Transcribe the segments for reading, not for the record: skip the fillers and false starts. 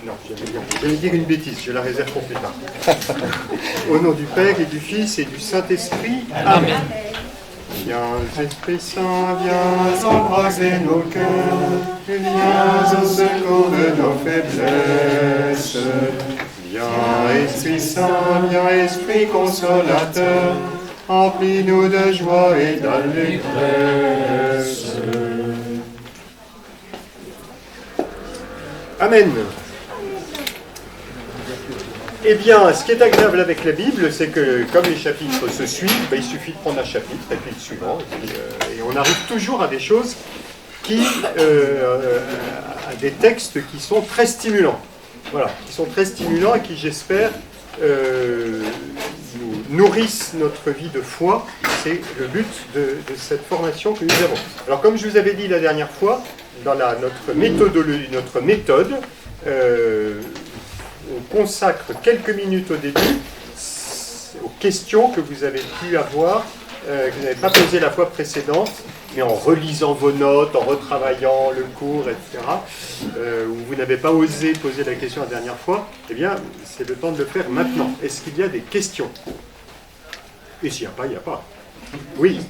Non, j'allais dire une bêtise, je la réserve pour plus tard. Au nom du Père et du Fils et du Saint-Esprit. Amen. Viens, Esprit Saint, viens embraser nos cœurs, viens au secours de nos faiblesses. Viens, Esprit Saint, viens, Esprit consolateur, remplis-nous de joie et d'allégresse. Amen. Eh bien, ce qui est agréable avec la Bible, c'est que comme les chapitres se suivent, il suffit de prendre un chapitre et puis le suivant, et on arrive toujours à des choses à des textes qui sont très stimulants. Voilà, qui sont très stimulants et qui, j'espère, nous nourrissent notre vie de foi. C'est le but de cette formation que nous avons. Alors, comme je vous avais dit la dernière fois, dans notre méthode, on consacre quelques minutes au début aux questions que vous avez pu avoir, que vous n'avez pas posées la fois précédente, mais en relisant vos notes, en retravaillant le cours, etc., où vous n'avez pas osé poser la question la dernière fois, eh bien, c'est le temps de le faire maintenant. Est-ce qu'il y a des questions? Et s'il n'y a pas, il n'y a pas. Oui.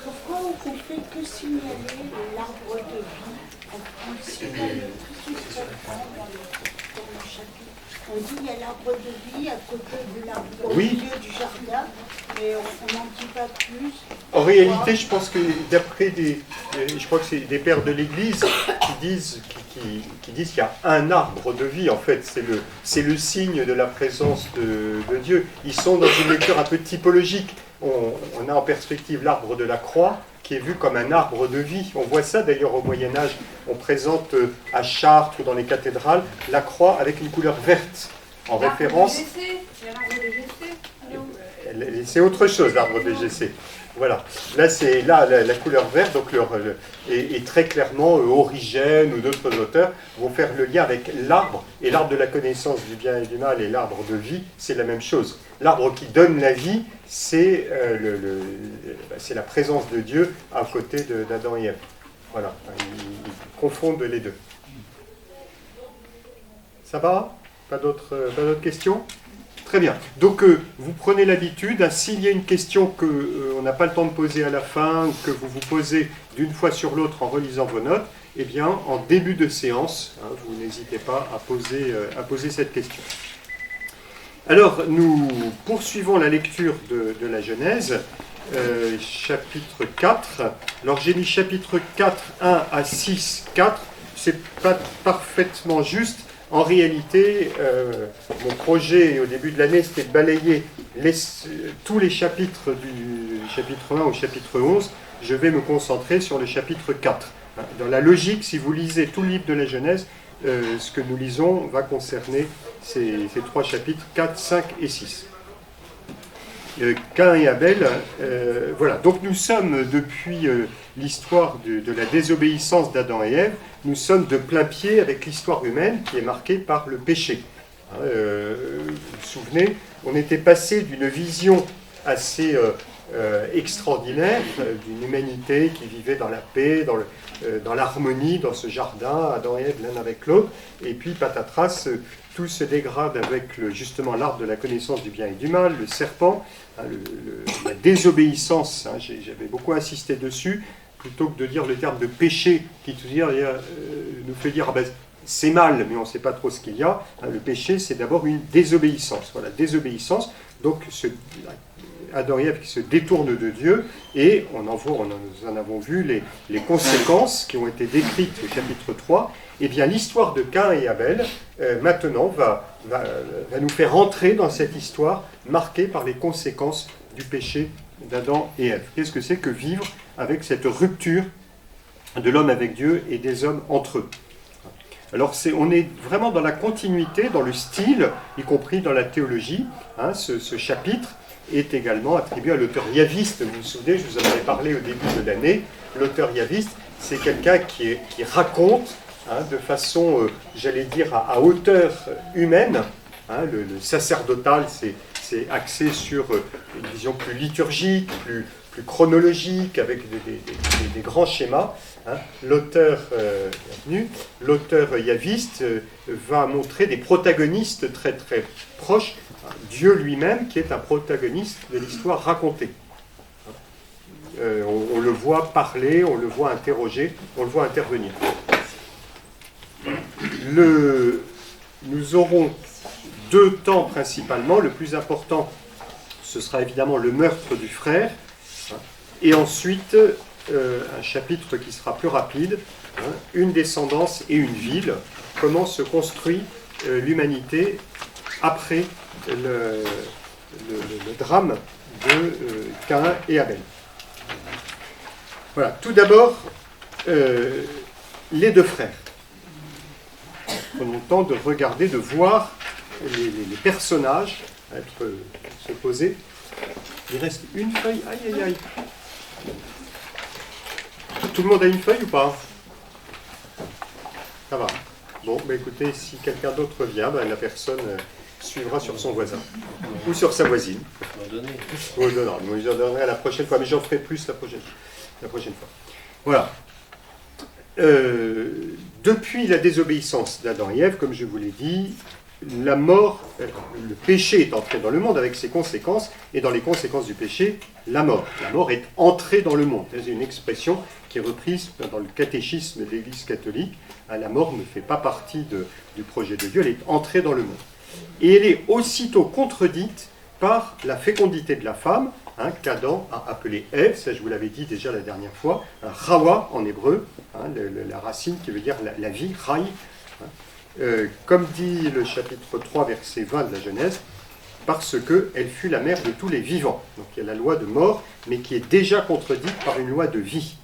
Pourquoi on ne fait que signaler l'arbre de vie? On signale tout ce qui se prend dans le chapitre. On dit qu'il y a l'arbre de vie à côté de l'arbre au milieu du jardin, mais on n'en dit pas plus. En réalité, je pense que d'après je crois que c'est des pères de l'Église qui disent qu'il y a un arbre de vie. En fait, c'est le signe de la présence de Dieu. Ils sont dans une lecture un peu typologique. On a en perspective l'arbre de la croix, qui est vu comme un arbre de vie. On voit ça d'ailleurs au Moyen-Âge. On présente à Chartres ou dans les cathédrales la croix avec une couleur verte, en référence. C'est autre chose, l'arbre de Jessé. Voilà. Là, la couleur verte, donc et très clairement, Origène ou d'autres auteurs vont faire le lien avec l'arbre, et l'arbre de la connaissance du bien et du mal et l'arbre de vie, c'est la même chose. L'arbre qui donne la vie, c'est la présence de Dieu à côté d'Adam et Ève. Voilà, ils confondent les deux. Ça va? Pas d'autres questions? Très bien. Donc, vous prenez l'habitude, s'il y a une question qu'on n'a pas le temps de poser à la fin, ou que vous vous posez d'une fois sur l'autre en relisant vos notes, eh bien, en début de séance, vous n'hésitez pas à poser cette question. Alors, nous poursuivons la lecture de la Genèse, chapitre 4. Alors, j'ai mis chapitre 4, 1 à 6, 4. C'est pas parfaitement juste. En réalité, mon projet au début de l'année, c'était de balayer tous les chapitres du chapitre 1 au chapitre 11. Je vais me concentrer sur le chapitre 4. Dans la logique, si vous lisez tout le livre de la Genèse, ce que nous lisons va concerner ces trois chapitres, 4, 5 et 6. Caïn et Abel, voilà. Donc nous sommes, depuis l'histoire de la désobéissance d'Adam et Ève, nous sommes de plein pied avec l'histoire humaine qui est marquée par le péché. Vous vous souvenez, on était passé d'une vision assez extraordinaire d'une humanité qui vivait dans la paix, dans l'harmonie, dans ce jardin, Adam et Ève l'un avec l'autre, et puis patatras, tout se dégrade avec justement l'arbre de la connaissance du bien et du mal, le serpent, la désobéissance, j'avais beaucoup insisté dessus, plutôt que de dire le terme de péché, qui nous fait dire c'est mal, mais on ne sait pas trop ce qu'il y a. Le péché, c'est d'abord une désobéissance. Voilà, désobéissance, donc Adam et Ève qui se détournent de Dieu, et nous en avons vu les conséquences qui ont été décrites au chapitre 3. Eh bien, l'histoire de Caïn et Abel, maintenant, va nous faire entrer dans cette histoire marquée par les conséquences du péché d'Adam et Ève. Qu'est-ce que c'est que vivre avec cette rupture de l'homme avec Dieu et des hommes entre eux? Alors, on est vraiment dans la continuité, dans le style, y compris dans la théologie. Ce chapitre est également attribué à l'auteur yaviste. Vous vous souvenez, je vous en avais parlé au début de l'année. L'auteur yaviste, c'est quelqu'un qui raconte de façon, j'allais dire, à hauteur humaine. Le sacerdotal, c'est axé sur une vision plus liturgique, plus plus chronologique, avec des grands schémas. Hein. L'auteur yaviste va montrer des protagonistes très très proches, Dieu lui-même qui est un protagoniste de l'histoire racontée. On le voit parler, on le voit interroger, on le voit intervenir. Nous aurons deux temps principalement. Le plus important, ce sera évidemment le meurtre du frère, hein, et ensuite un chapitre qui sera plus rapide, hein, une descendance et une ville, comment se construit l'humanité après le drame de Caïn et Abel. Voilà, tout d'abord, les deux frères. Prenons le temps de regarder, de voir les personnages se poser. Il reste une feuille. Aïe, aïe, aïe. Tout le monde a une feuille ou pas? Ça va. Bon, bah écoutez, si quelqu'un d'autre vient, bah, la personne suivra sur son voisin. Ou sur sa voisine. Non, je donnerai la prochaine fois, mais j'en ferai plus la prochaine fois. Voilà. Depuis la désobéissance d'Adam et Ève, comme je vous l'ai dit, la mort, le péché est entré dans le monde avec ses conséquences, et dans les conséquences du péché, la mort. La mort est entrée dans le monde. C'est une expression qui est reprise dans le catéchisme de l'Église catholique. La mort ne fait pas partie du projet de Dieu, elle est entrée dans le monde. Et elle est aussitôt contredite par la fécondité de la femme, hein, qu'Adam a appelée Ève, ça je vous l'avais dit déjà la dernière fois, un Hawa en hébreu, hein, la racine qui veut dire la vie, Rai. Comme dit le chapitre 3, verset 20 de la Genèse, parce qu'elle fut la mère de tous les vivants. Donc il y a la loi de mort, mais qui est déjà contredite par une loi de vie.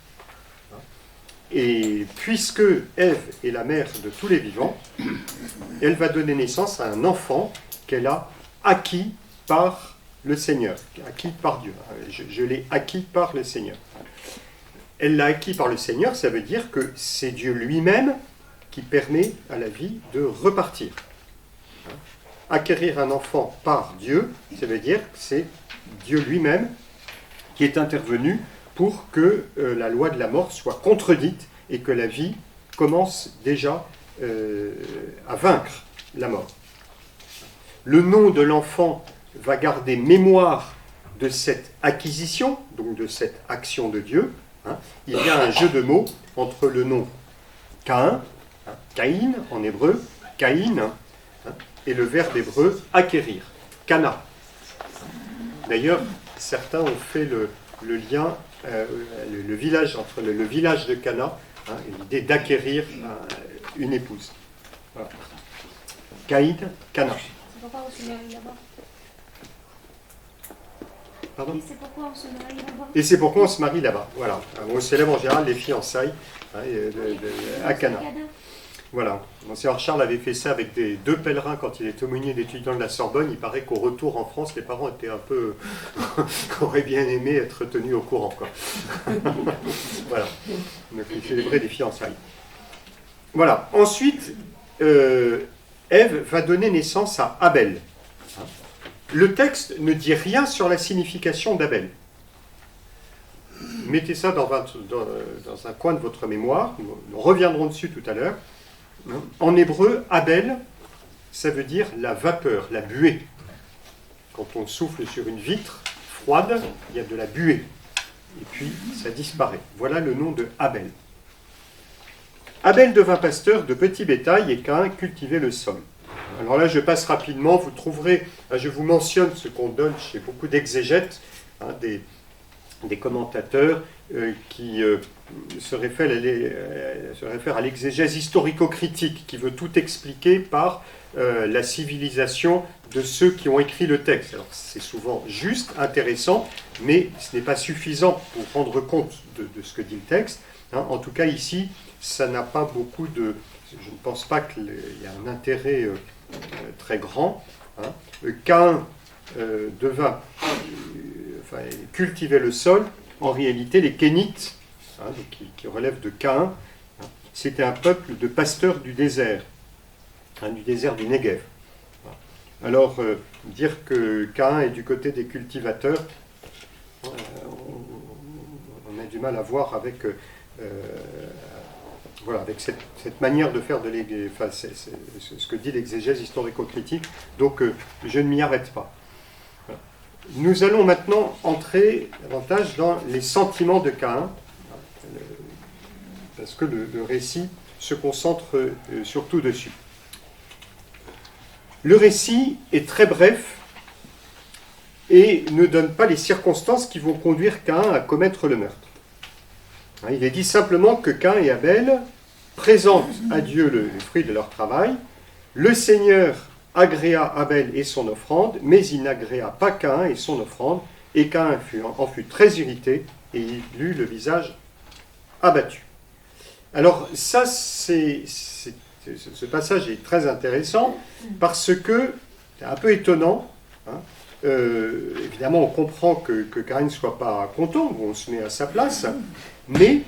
Et puisque Ève est la mère de tous les vivants, elle va donner naissance à un enfant qu'elle a acquis par le Seigneur, acquis par Dieu. Je l'ai acquis par le Seigneur. Elle l'a acquis par le Seigneur, ça veut dire que c'est Dieu lui-même qui permet à la vie de repartir. Acquérir un enfant par Dieu, ça veut dire que c'est Dieu lui-même qui est intervenu pour que la loi de la mort soit contredite et que la vie commence déjà à vaincre la mort. Le nom de l'enfant va garder mémoire de cette acquisition, donc de cette action de Dieu. Hein. Il y a un jeu de mots entre le nom Caïn, Caïn en hébreu, Caïn, hein, et le verbe hébreu acquérir, Cana. D'ailleurs, certains ont fait le lien, le village entre le village de Cana, hein, et l'idée d'acquérir une épouse. Voilà. Caïn, Cana. C'est pourquoi on se marie là-bas. Pardon ? Et c'est pourquoi on se marie là-bas. Et c'est pourquoi on se marie là-bas. Voilà. On célèbre en général les fiançailles, hein, à Cana. Voilà. Monseigneur Charles avait fait ça avec deux pèlerins quand il était aumônier d'étudiants de la Sorbonne. Il paraît qu'au retour en France, les parents étaient un peu... auraient bien aimé être tenus au courant, quoi. Voilà. Donc il célébrait des fiançailles. Voilà. Ensuite, Ève va donner naissance à Abel. Le texte ne dit rien sur la signification d'Abel. Mettez ça dans un coin de votre mémoire. Nous reviendrons dessus tout à l'heure. En hébreu, Abel, ça veut dire la vapeur, la buée. Quand on souffle sur une vitre froide, il y a de la buée. Et puis, ça disparaît. Voilà le nom de Abel. Abel devint pasteur de petits bétail et Caïn cultivait le sol. Alors là, je passe rapidement. Vous trouverez, je vous mentionne ce qu'on donne chez beaucoup d'exégètes, hein, des commentateurs qui se réfèrent à l'exégèse historico-critique, qui veut tout expliquer par la civilisation de ceux qui ont écrit le texte. Alors c'est souvent juste, intéressant, mais ce n'est pas suffisant pour rendre compte de ce que dit le texte. Hein. En tout cas, ici, ça n'a pas beaucoup de... Je ne pense pas qu'il y a un intérêt très grand. Hein. Caïn cultivait le sol. En réalité, les Kénites, hein, qui relèvent de Caïn, hein, c'était un peuple de pasteurs du désert du Negev. Alors, dire que Caïn est du côté des cultivateurs, a du mal à voir avec, voilà, avec cette manière de faire de enfin, ce que dit l'exégèse historico-critique. Donc, je ne m'y arrête pas. Voilà. Nous allons maintenant entrer davantage dans les sentiments de Caïn, parce que le récit se concentre surtout dessus. Le récit est très bref et ne donne pas les circonstances qui vont conduire Caïn à commettre le meurtre. Il est dit simplement que Caïn et Abel présentent à Dieu le fruit de leur travail. Le Seigneur agréa Abel et son offrande, mais il n'agréa pas Caïn et son offrande, et Caïn en fut très irrité, et il eut le visage abattu. Alors ça, ce passage est très intéressant, parce que c'est un peu étonnant. Évidemment, on comprend que Caïn ne soit pas content, on se met à sa place, mais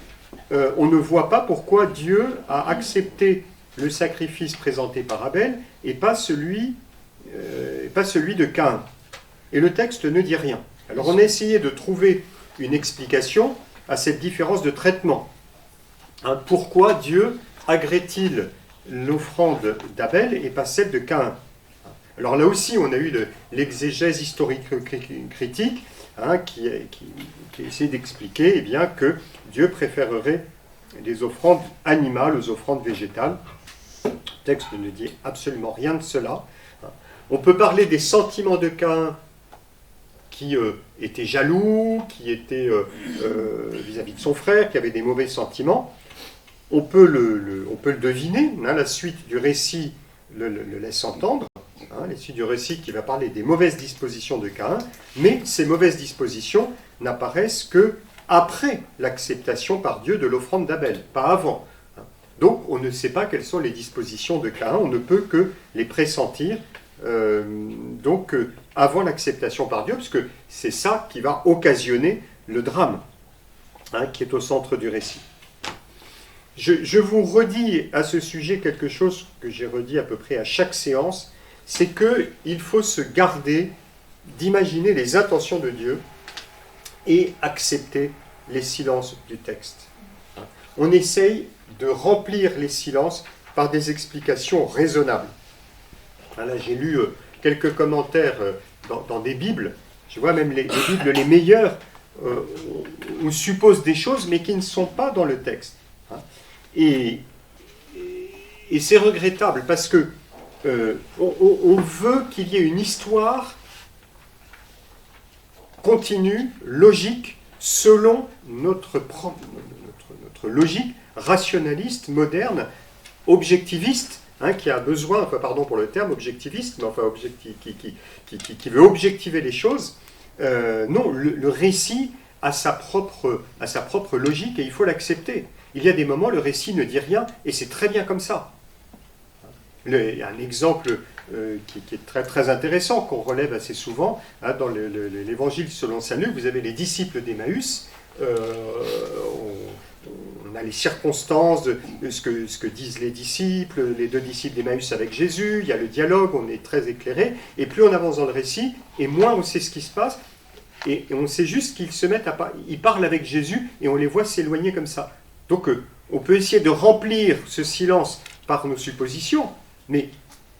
on ne voit pas pourquoi Dieu a accepté le sacrifice présenté par Abel et pas celui de Caïn. Et le texte ne dit rien. Alors on a essayé de trouver une explication à cette différence de traitement. Pourquoi Dieu agrée-t-il l'offrande d'Abel et pas celle de Caïn? Alors là aussi, on a eu l'exégèse historique-critique qui essaie d'expliquer que Dieu préférerait les offrandes animales aux offrandes végétales. Le texte ne dit absolument rien de cela. On peut parler des sentiments de Caïn qui était jaloux, qui était vis-à-vis de son frère, qui avait des mauvais sentiments. On peut le deviner, la suite du récit le laisse entendre. La suite du récit qui va parler des mauvaises dispositions de Caïn, mais ces mauvaises dispositions n'apparaissent que après l'acceptation par Dieu de l'offrande d'Abel, pas avant. Donc on ne sait pas quelles sont les dispositions de Caïn, on ne peut que les pressentir avant l'acceptation par Dieu, parce que c'est ça qui va occasionner le drame qui est au centre du récit. Je vous redis à ce sujet quelque chose que j'ai redit à peu près à chaque séance, c'est qu'il faut se garder d'imaginer les intentions de Dieu et accepter les silences du texte. On essaye de remplir les silences par des explications raisonnables. Là, j'ai lu quelques commentaires dans des Bibles. Je vois même les Bibles les meilleures, on suppose des choses, mais qui ne sont pas dans le texte. Et c'est regrettable, parce que on veut qu'il y ait une histoire continue, logique, selon notre logique rationaliste, moderne, objectiviste, qui a besoin, pardon pour le terme, objectiviste, mais qui veut objectiver les choses. Non, le récit a sa propre logique et il faut l'accepter. Il y a des moments, le récit ne dit rien, et c'est très bien comme ça. Il y a un exemple qui est très, très intéressant, qu'on relève assez souvent, dans l'évangile selon saint Luc. Vous avez les disciples d'Emmaüs, on a les circonstances de ce que disent les disciples, les deux disciples d'Emmaüs avec Jésus, il y a le dialogue, on est très éclairé, et plus on avance dans le récit, et moins on sait ce qui se passe, et on sait juste qu'ils se mettent ils parlent avec Jésus, et on les voit s'éloigner comme ça. Donc on peut essayer de remplir ce silence par nos suppositions, mais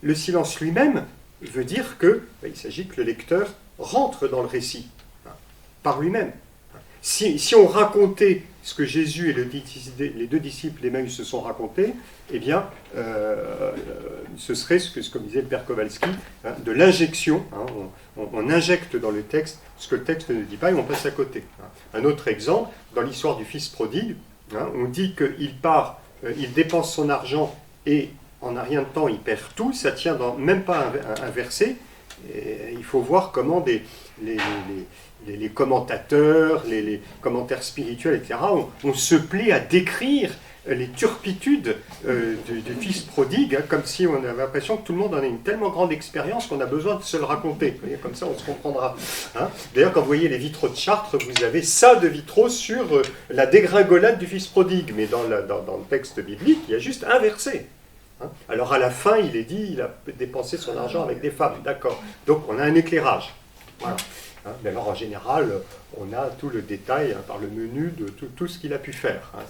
le silence lui-même veut dire qu'il s'agit que le lecteur rentre dans le récit, par lui-même. Si on racontait ce que Jésus et les deux disciples d'Emmaüs se sont racontés, eh bien, ce serait ce que disait le père Kowalski, de l'injection. On injecte dans le texte ce que le texte ne dit pas et on passe à côté. Un autre exemple, dans l'histoire du fils prodigue, on dit qu'il part, il dépense son argent et en un rien de temps il perd tout, ça tient dans même pas un verset. Et il faut voir comment les commentateurs, les commentaires spirituels, etc., on se plaît à décrire les turpitudes du fils prodigue, comme si on avait l'impression que tout le monde en a une tellement grande expérience qu'on a besoin de se le raconter. Vous voyez, comme ça, on se comprendra. D'ailleurs, quand vous voyez les vitraux de Chartres, vous avez ça de vitraux sur la dégringolade du fils prodigue. Mais dans le texte biblique, il y a juste un verset. Alors à la fin, il est dit, il a dépensé son argent avec des femmes. D'accord. Donc on a un éclairage. Voilà. hein. Mais alors en général, on a tout le détail hein, par le menu de tout ce qu'il a pu faire. Hein.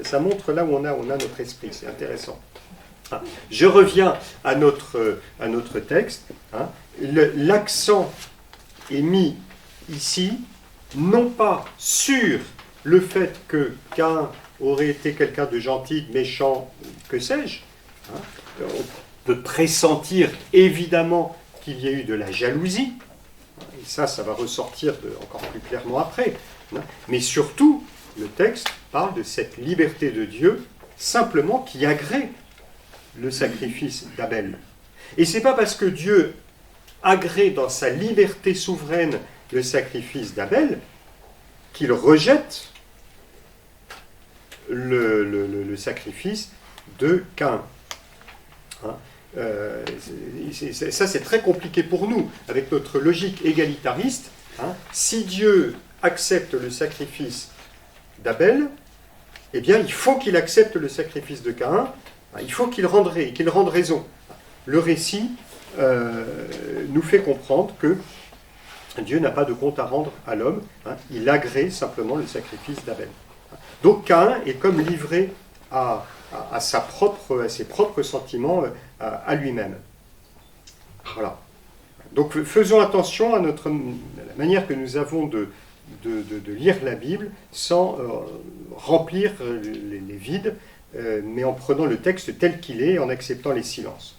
Ça montre là où on a notre esprit, c'est intéressant. Hein. Je reviens à notre texte. Hein. L'accent est mis ici, non pas sur le fait que Caïn aurait été quelqu'un de gentil, de méchant, que sais-je. Hein. On peut pressentir évidemment qu'il y a eu de la jalousie, et ça va ressortir encore plus clairement après. Hein. Mais surtout, le texte parle de cette liberté de Dieu, simplement qui agrée le sacrifice d'Abel. Et ce n'est pas parce que Dieu agrée dans sa liberté souveraine le sacrifice d'Abel qu'il rejette le sacrifice de Caïn. Hein. Ça, c'est très compliqué pour nous, avec notre logique égalitariste. Hein. Si Dieu accepte le sacrifice d'Abel, eh bien, il faut qu'il accepte le sacrifice de Caïn, il faut qu'il rende raison. Le récit nous fait comprendre que Dieu n'a pas de compte à rendre à l'homme, hein, il agrée simplement le sacrifice d'Abel. Donc Caïn est comme livré à ses propres sentiments, à lui-même. Voilà. Donc faisons attention à la manière que nous avons de lire la Bible sans remplir les vides, mais en prenant le texte tel qu'il est, en acceptant les silences.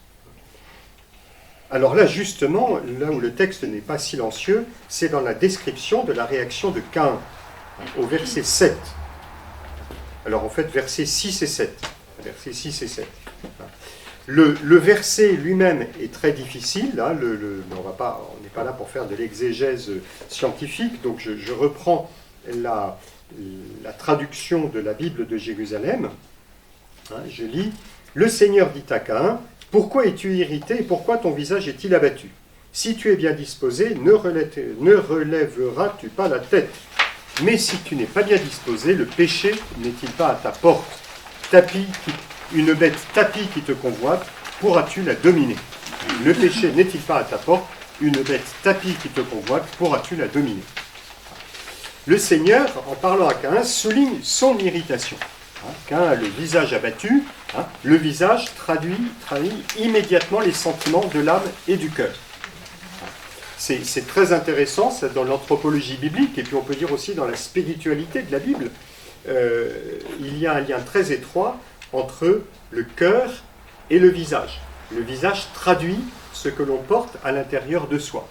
Alors là, justement, là où le texte n'est pas silencieux, c'est dans la description de la réaction de Caïn, au verset 7. Alors en fait, versets 6 et 7. Versets 6 et 7. Le verset lui-même est très difficile. Hein, on n'est pas là pour faire de l'exégèse scientifique, donc je reprends la traduction de la Bible de Jérusalem. Hein, je lis « Le Seigneur dit à Caïn, « Pourquoi es-tu irrité et pourquoi ton visage est-il abattu? Si tu es bien disposé, ne relèveras-tu pas la tête? Mais si tu n'es pas bien disposé, le péché n'est-il pas à ta porte? Une bête tapie qui te convoite, pourras-tu la dominer? Le péché n'est-il pas à ta porte? Une bête tapie qui te convoite, pourras-tu la dominer? » Le Seigneur, en parlant à Caïn, souligne son irritation. Caïn a le visage abattu. Le visage traduit immédiatement les sentiments de l'âme et du cœur. C'est très intéressant, ça, dans l'anthropologie biblique, et puis on peut dire aussi dans la spiritualité de la Bible. Il y a un lien très étroit entre le cœur et le visage. Le visage traduit ce que l'on porte à l'intérieur de soi.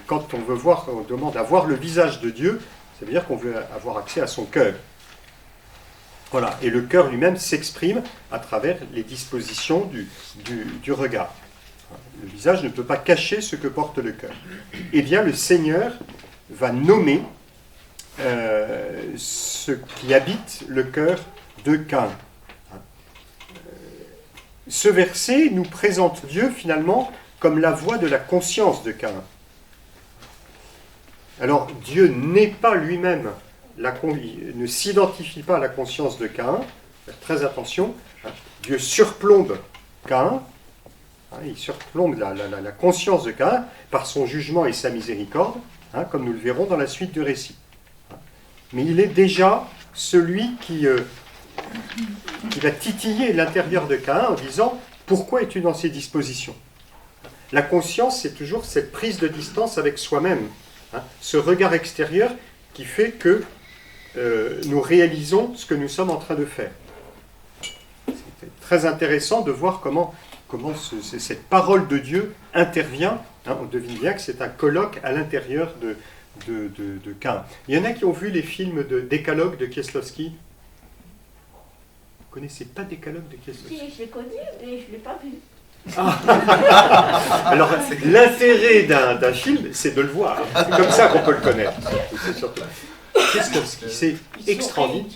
Quand on demande à voir le visage de Dieu, ça veut dire qu'on veut avoir accès à son cœur. Voilà, et le cœur lui-même s'exprime à travers les dispositions du regard. Le visage ne peut pas cacher ce que porte le cœur. Eh bien, le Seigneur va nommer ce qui habite le cœur de Caïn. Ce verset nous présente Dieu finalement comme la voix de la conscience de Caïn. Alors, Dieu n'est pas lui-même, ne s'identifie pas à la conscience de Caïn. Faites très attention. Dieu surplombe Caïn. Il surplombe la conscience de Caïn par son jugement et sa miséricorde, comme nous le verrons dans la suite du récit. Mais il est déjà celui qui va titiller l'intérieur de Caïn en disant « Pourquoi es-tu dans ces dispositions ?» La conscience, c'est toujours cette prise de distance avec soi-même, ce regard extérieur qui fait que nous réalisons ce que nous sommes en train de faire. C'est très intéressant de voir comment cette parole de Dieu intervient. On devine bien que c'est un colloque à l'intérieur de Caïn. Il y en a qui ont vu les films de Décalogue de Kieslowski. Vous ne connaissez pas Décalogue de Kieslowski? Si, je l'ai connu, mais je ne l'ai pas vu. Alors, l'intérêt d'un film, c'est de le voir. C'est comme ça qu'on peut le connaître. C'est surtout. Kieslowski, c'est extraordinaire.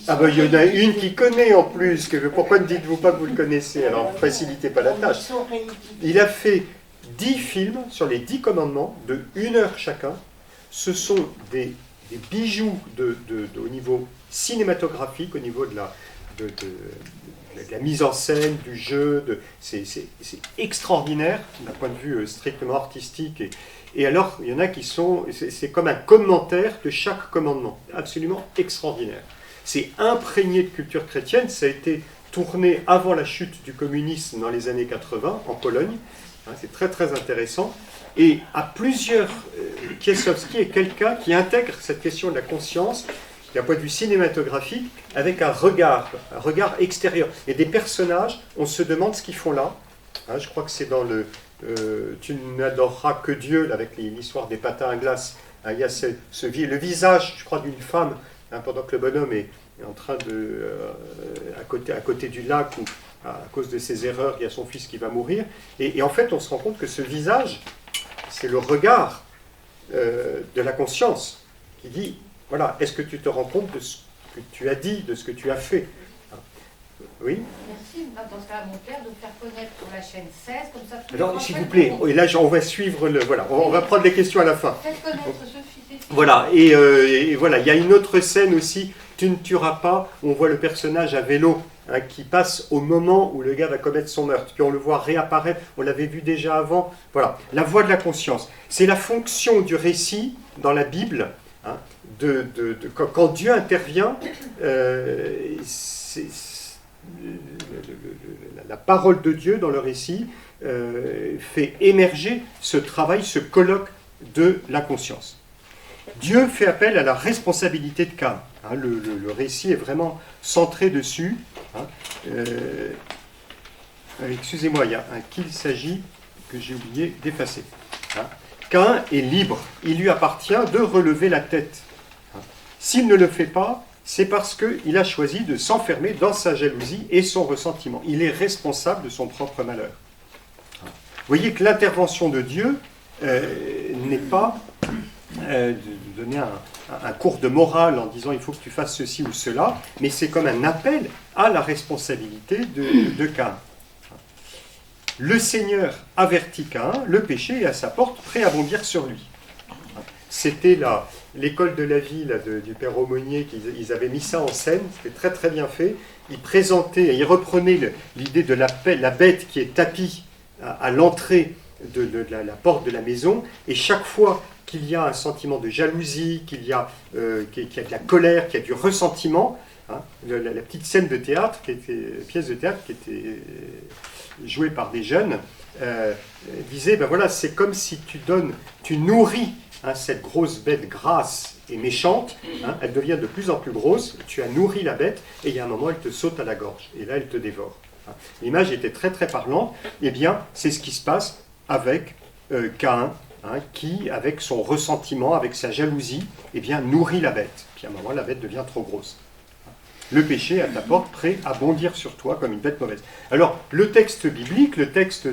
Ah ben, il y en a une qui connaît en plus. Pourquoi ne dites-vous pas que vous le connaissez? Alors, ne facilitez pas la tâche. Il a fait 10 films sur les 10 commandements, de 1 heure chacun. Ce sont des bijoux au niveau cinématographique, au niveau du de la mise en scène, du jeu, c'est extraordinaire d'un point de vue strictement artistique. Et alors, il y en a qui sont, c'est comme un commentaire de chaque commandement, absolument extraordinaire. C'est imprégné de culture chrétienne, ça a été tourné avant la chute du communisme dans les années 80 en Pologne, c'est très très intéressant. Et à plusieurs, Kieslowski est quelqu'un qui intègre cette question de la conscience d'un point de vue cinématographique avec un regard extérieur. Et des personnages, on se demande ce qu'ils font là. Je crois que c'est dans le Tu n'adoreras que Dieu, avec l'histoire des patins à glace. Il y a le visage, je crois, d'une femme, pendant que le bonhomme est en train de... à côté du lac, où à cause de ses erreurs, il y a son fils qui va mourir. Et en fait, on se rend compte que ce visage, c'est le regard de la conscience qui dit, voilà, est-ce que tu te rends compte de ce que tu as dit, de ce que tu as fait? Oui. Merci, dans ce cas, mon père, de faire connaître sur la chaîne 16, comme ça... Alors, s'il vous plaît, et là, on va suivre le... Voilà, on va prendre les questions à la fin. Faites connaître ce fils. Voilà, et voilà, il y a une autre scène aussi, Tu ne tueras pas, on voit le personnage à vélo, qui passe au moment où le gars va commettre son meurtre, puis on le voit réapparaître, on l'avait vu déjà avant. Voilà, la voix de la conscience. C'est la fonction du récit dans la Bible, quand Dieu intervient, la parole de Dieu dans le récit fait émerger ce travail, ce colloque de la conscience. Dieu fait appel à la responsabilité de Caïn. Le récit est vraiment centré dessus. Excusez-moi, il y a un qu'il s'agit que j'ai oublié d'effacer. Caïn est libre, il lui appartient de relever la tête. S'il ne le fait pas, c'est parce qu'il a choisi de s'enfermer dans sa jalousie et son ressentiment. Il est responsable de son propre malheur. Vous voyez que l'intervention de Dieu n'est pas de donner un cours de morale en disant il faut que tu fasses ceci ou cela, mais c'est comme un appel à la responsabilité de Caïn. Le Seigneur avertit Caïn, le péché est à sa porte, prêt à bondir sur lui. C'était l'école de la vie du père Aumonier, ils avaient mis ça en scène, c'était très très bien fait. Ils présentaient, ils reprenaient l'idée de la bête qui est tapie à l'entrée de la porte de la maison, et chaque fois qu'il y a un sentiment de jalousie, qu'il y a de la colère, qu'il y a du ressentiment, la petite scène de théâtre, pièce de théâtre qui était jouée par des jeunes, disait, ben voilà, c'est comme si tu nourris cette grosse bête grasse et méchante, elle devient de plus en plus grosse, tu as nourri la bête, et il y a un moment, elle te saute à la gorge, et là, elle te dévore. L'image était très très parlante, et bien, c'est ce qui se passe avec Caïn, qui, avec son ressentiment, avec sa jalousie, eh bien, nourrit la bête. Puis à un moment, la bête devient trop grosse. Le péché est à ta porte, prêt à bondir sur toi comme une bête mauvaise. Alors, le texte biblique, le texte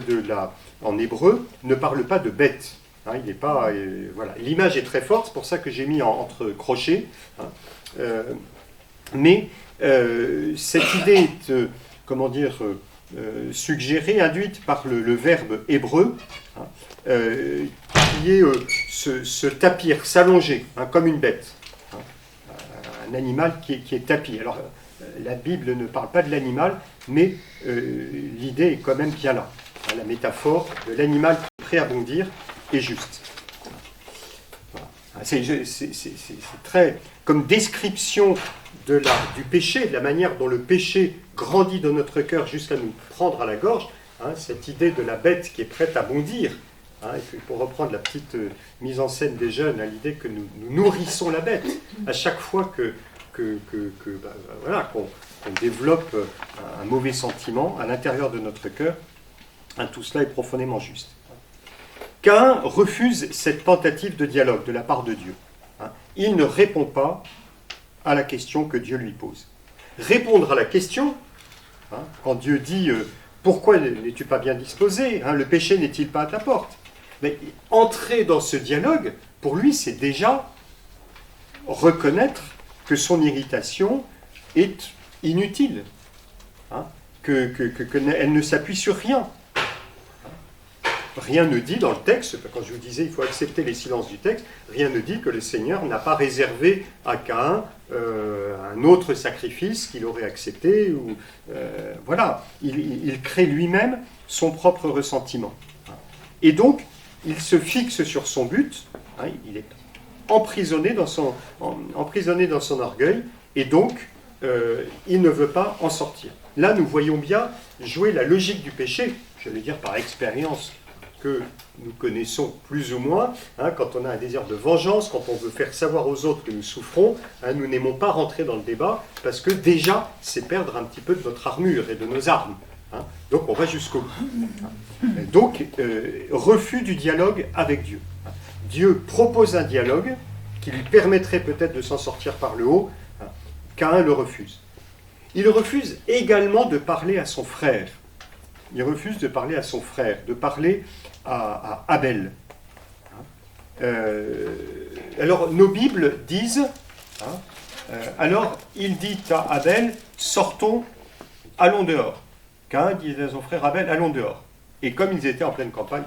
en hébreu, ne parle pas de bête. Il n'est pas... voilà. L'image est très forte, c'est pour ça que j'ai mis entre crochets. Mais cette idée est, comment dire, suggérée, induite par le verbe hébreu, qui est se tapir, s'allonger, comme une bête. Un animal qui est tapi. Alors, la Bible ne parle pas de l'animal, mais l'idée est quand même bien là. La métaphore de l'animal qui est prêt à bondir est juste. Voilà. C'est très... Comme description du péché, de la manière dont le péché grandit dans notre cœur jusqu'à nous prendre à la gorge, cette idée de la bête qui est prête à bondir, et puis pour reprendre la petite mise en scène des jeunes, l'idée que nous nourrissons la bête à chaque fois qu'on développe un mauvais sentiment à l'intérieur de notre cœur, tout cela est profondément juste. Caïn refuse cette tentative de dialogue de la part de Dieu. Il ne répond pas à la question que Dieu lui pose. Répondre à la question, quand Dieu dit « Pourquoi n'es-tu pas bien disposé? Le péché n'est-il pas à ta porte ?» Mais entrer dans ce dialogue, pour lui, c'est déjà reconnaître que son irritation est inutile, qu'elle ne s'appuie sur rien. rien ne dit dans le texte, quand je vous disais il faut accepter les silences du texte, rien ne dit que le Seigneur n'a pas réservé à Caïn un autre sacrifice qu'il aurait accepté. Voilà, il crée lui-même son propre ressentiment. Et donc, il se fixe sur son but, hein, il est emprisonné dans son orgueil, et donc, il ne veut pas en sortir. Là, nous voyons bien jouer la logique du péché, j'allais dire par expérience que nous connaissons plus ou moins, hein, quand on a un désir de vengeance, quand on veut faire savoir aux autres que nous souffrons, hein, nous n'aimons pas rentrer dans le débat, parce que déjà, c'est perdre un petit peu de notre armure et de nos armes. Hein. Donc on va jusqu'au bout. Donc, refus du dialogue avec Dieu. Dieu propose un dialogue qui lui permettrait peut-être de s'en sortir par le haut. Caïn le refuse. Il refuse également de parler à son frère. Il refuse de parler à son frère, de parler à Abel. Alors, nos Bibles disent, alors il dit à Abel, sortons, allons dehors. Caïn dit à son frère Abel, allons dehors. Et comme ils étaient en pleine campagne,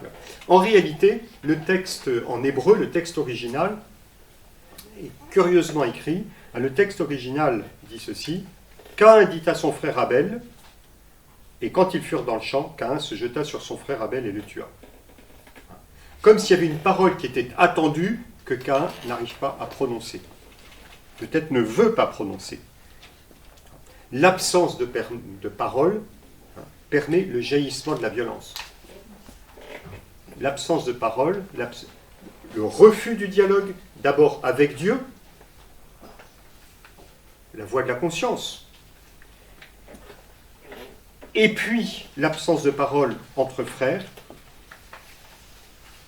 en réalité, le texte en hébreu, le texte original, est curieusement écrit. Le texte original dit ceci, Caïn dit à son frère Abel, et quand ils furent dans le champ, Caïn se jeta sur son frère Abel et le tua. Comme s'il y avait une parole qui était attendue, que Caïn n'arrive pas à prononcer. Peut-être ne veut pas prononcer. L'absence de parole permet le jaillissement de la violence. L'absence de parole, le refus du dialogue, d'abord avec Dieu, la voix de la conscience, et puis l'absence de parole entre frères,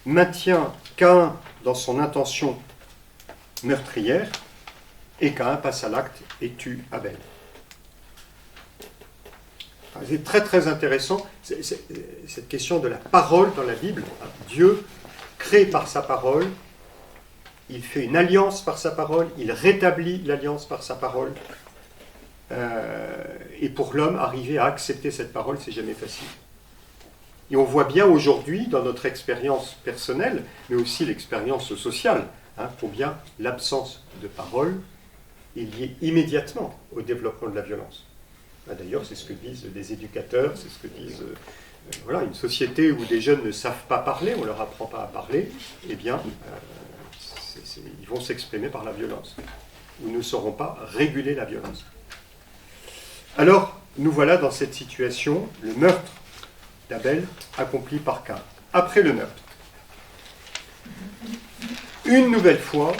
maintient Caïn dans son intention meurtrière, et Caïn passe à l'acte et tue Abel. C'est très très intéressant, cette question de la parole dans la Bible. Dieu crée par sa parole, il fait une alliance par sa parole, il rétablit l'alliance par sa parole. Et pour l'homme, arriver à accepter cette parole, c'est jamais facile. Et on voit bien aujourd'hui, dans notre expérience personnelle, mais aussi l'expérience sociale, combien l'absence de parole est liée immédiatement au développement de la violence. D'ailleurs, c'est ce que disent les éducateurs, c'est ce que disent... voilà, une société où des jeunes ne savent pas parler, on ne leur apprend pas à parler, eh bien, ils vont s'exprimer par la violence. Ou ne sauront pas réguler la violence. Alors, nous voilà dans cette situation, le meurtre d'Abel accompli par Caïn. Après le meurtre, une nouvelle fois,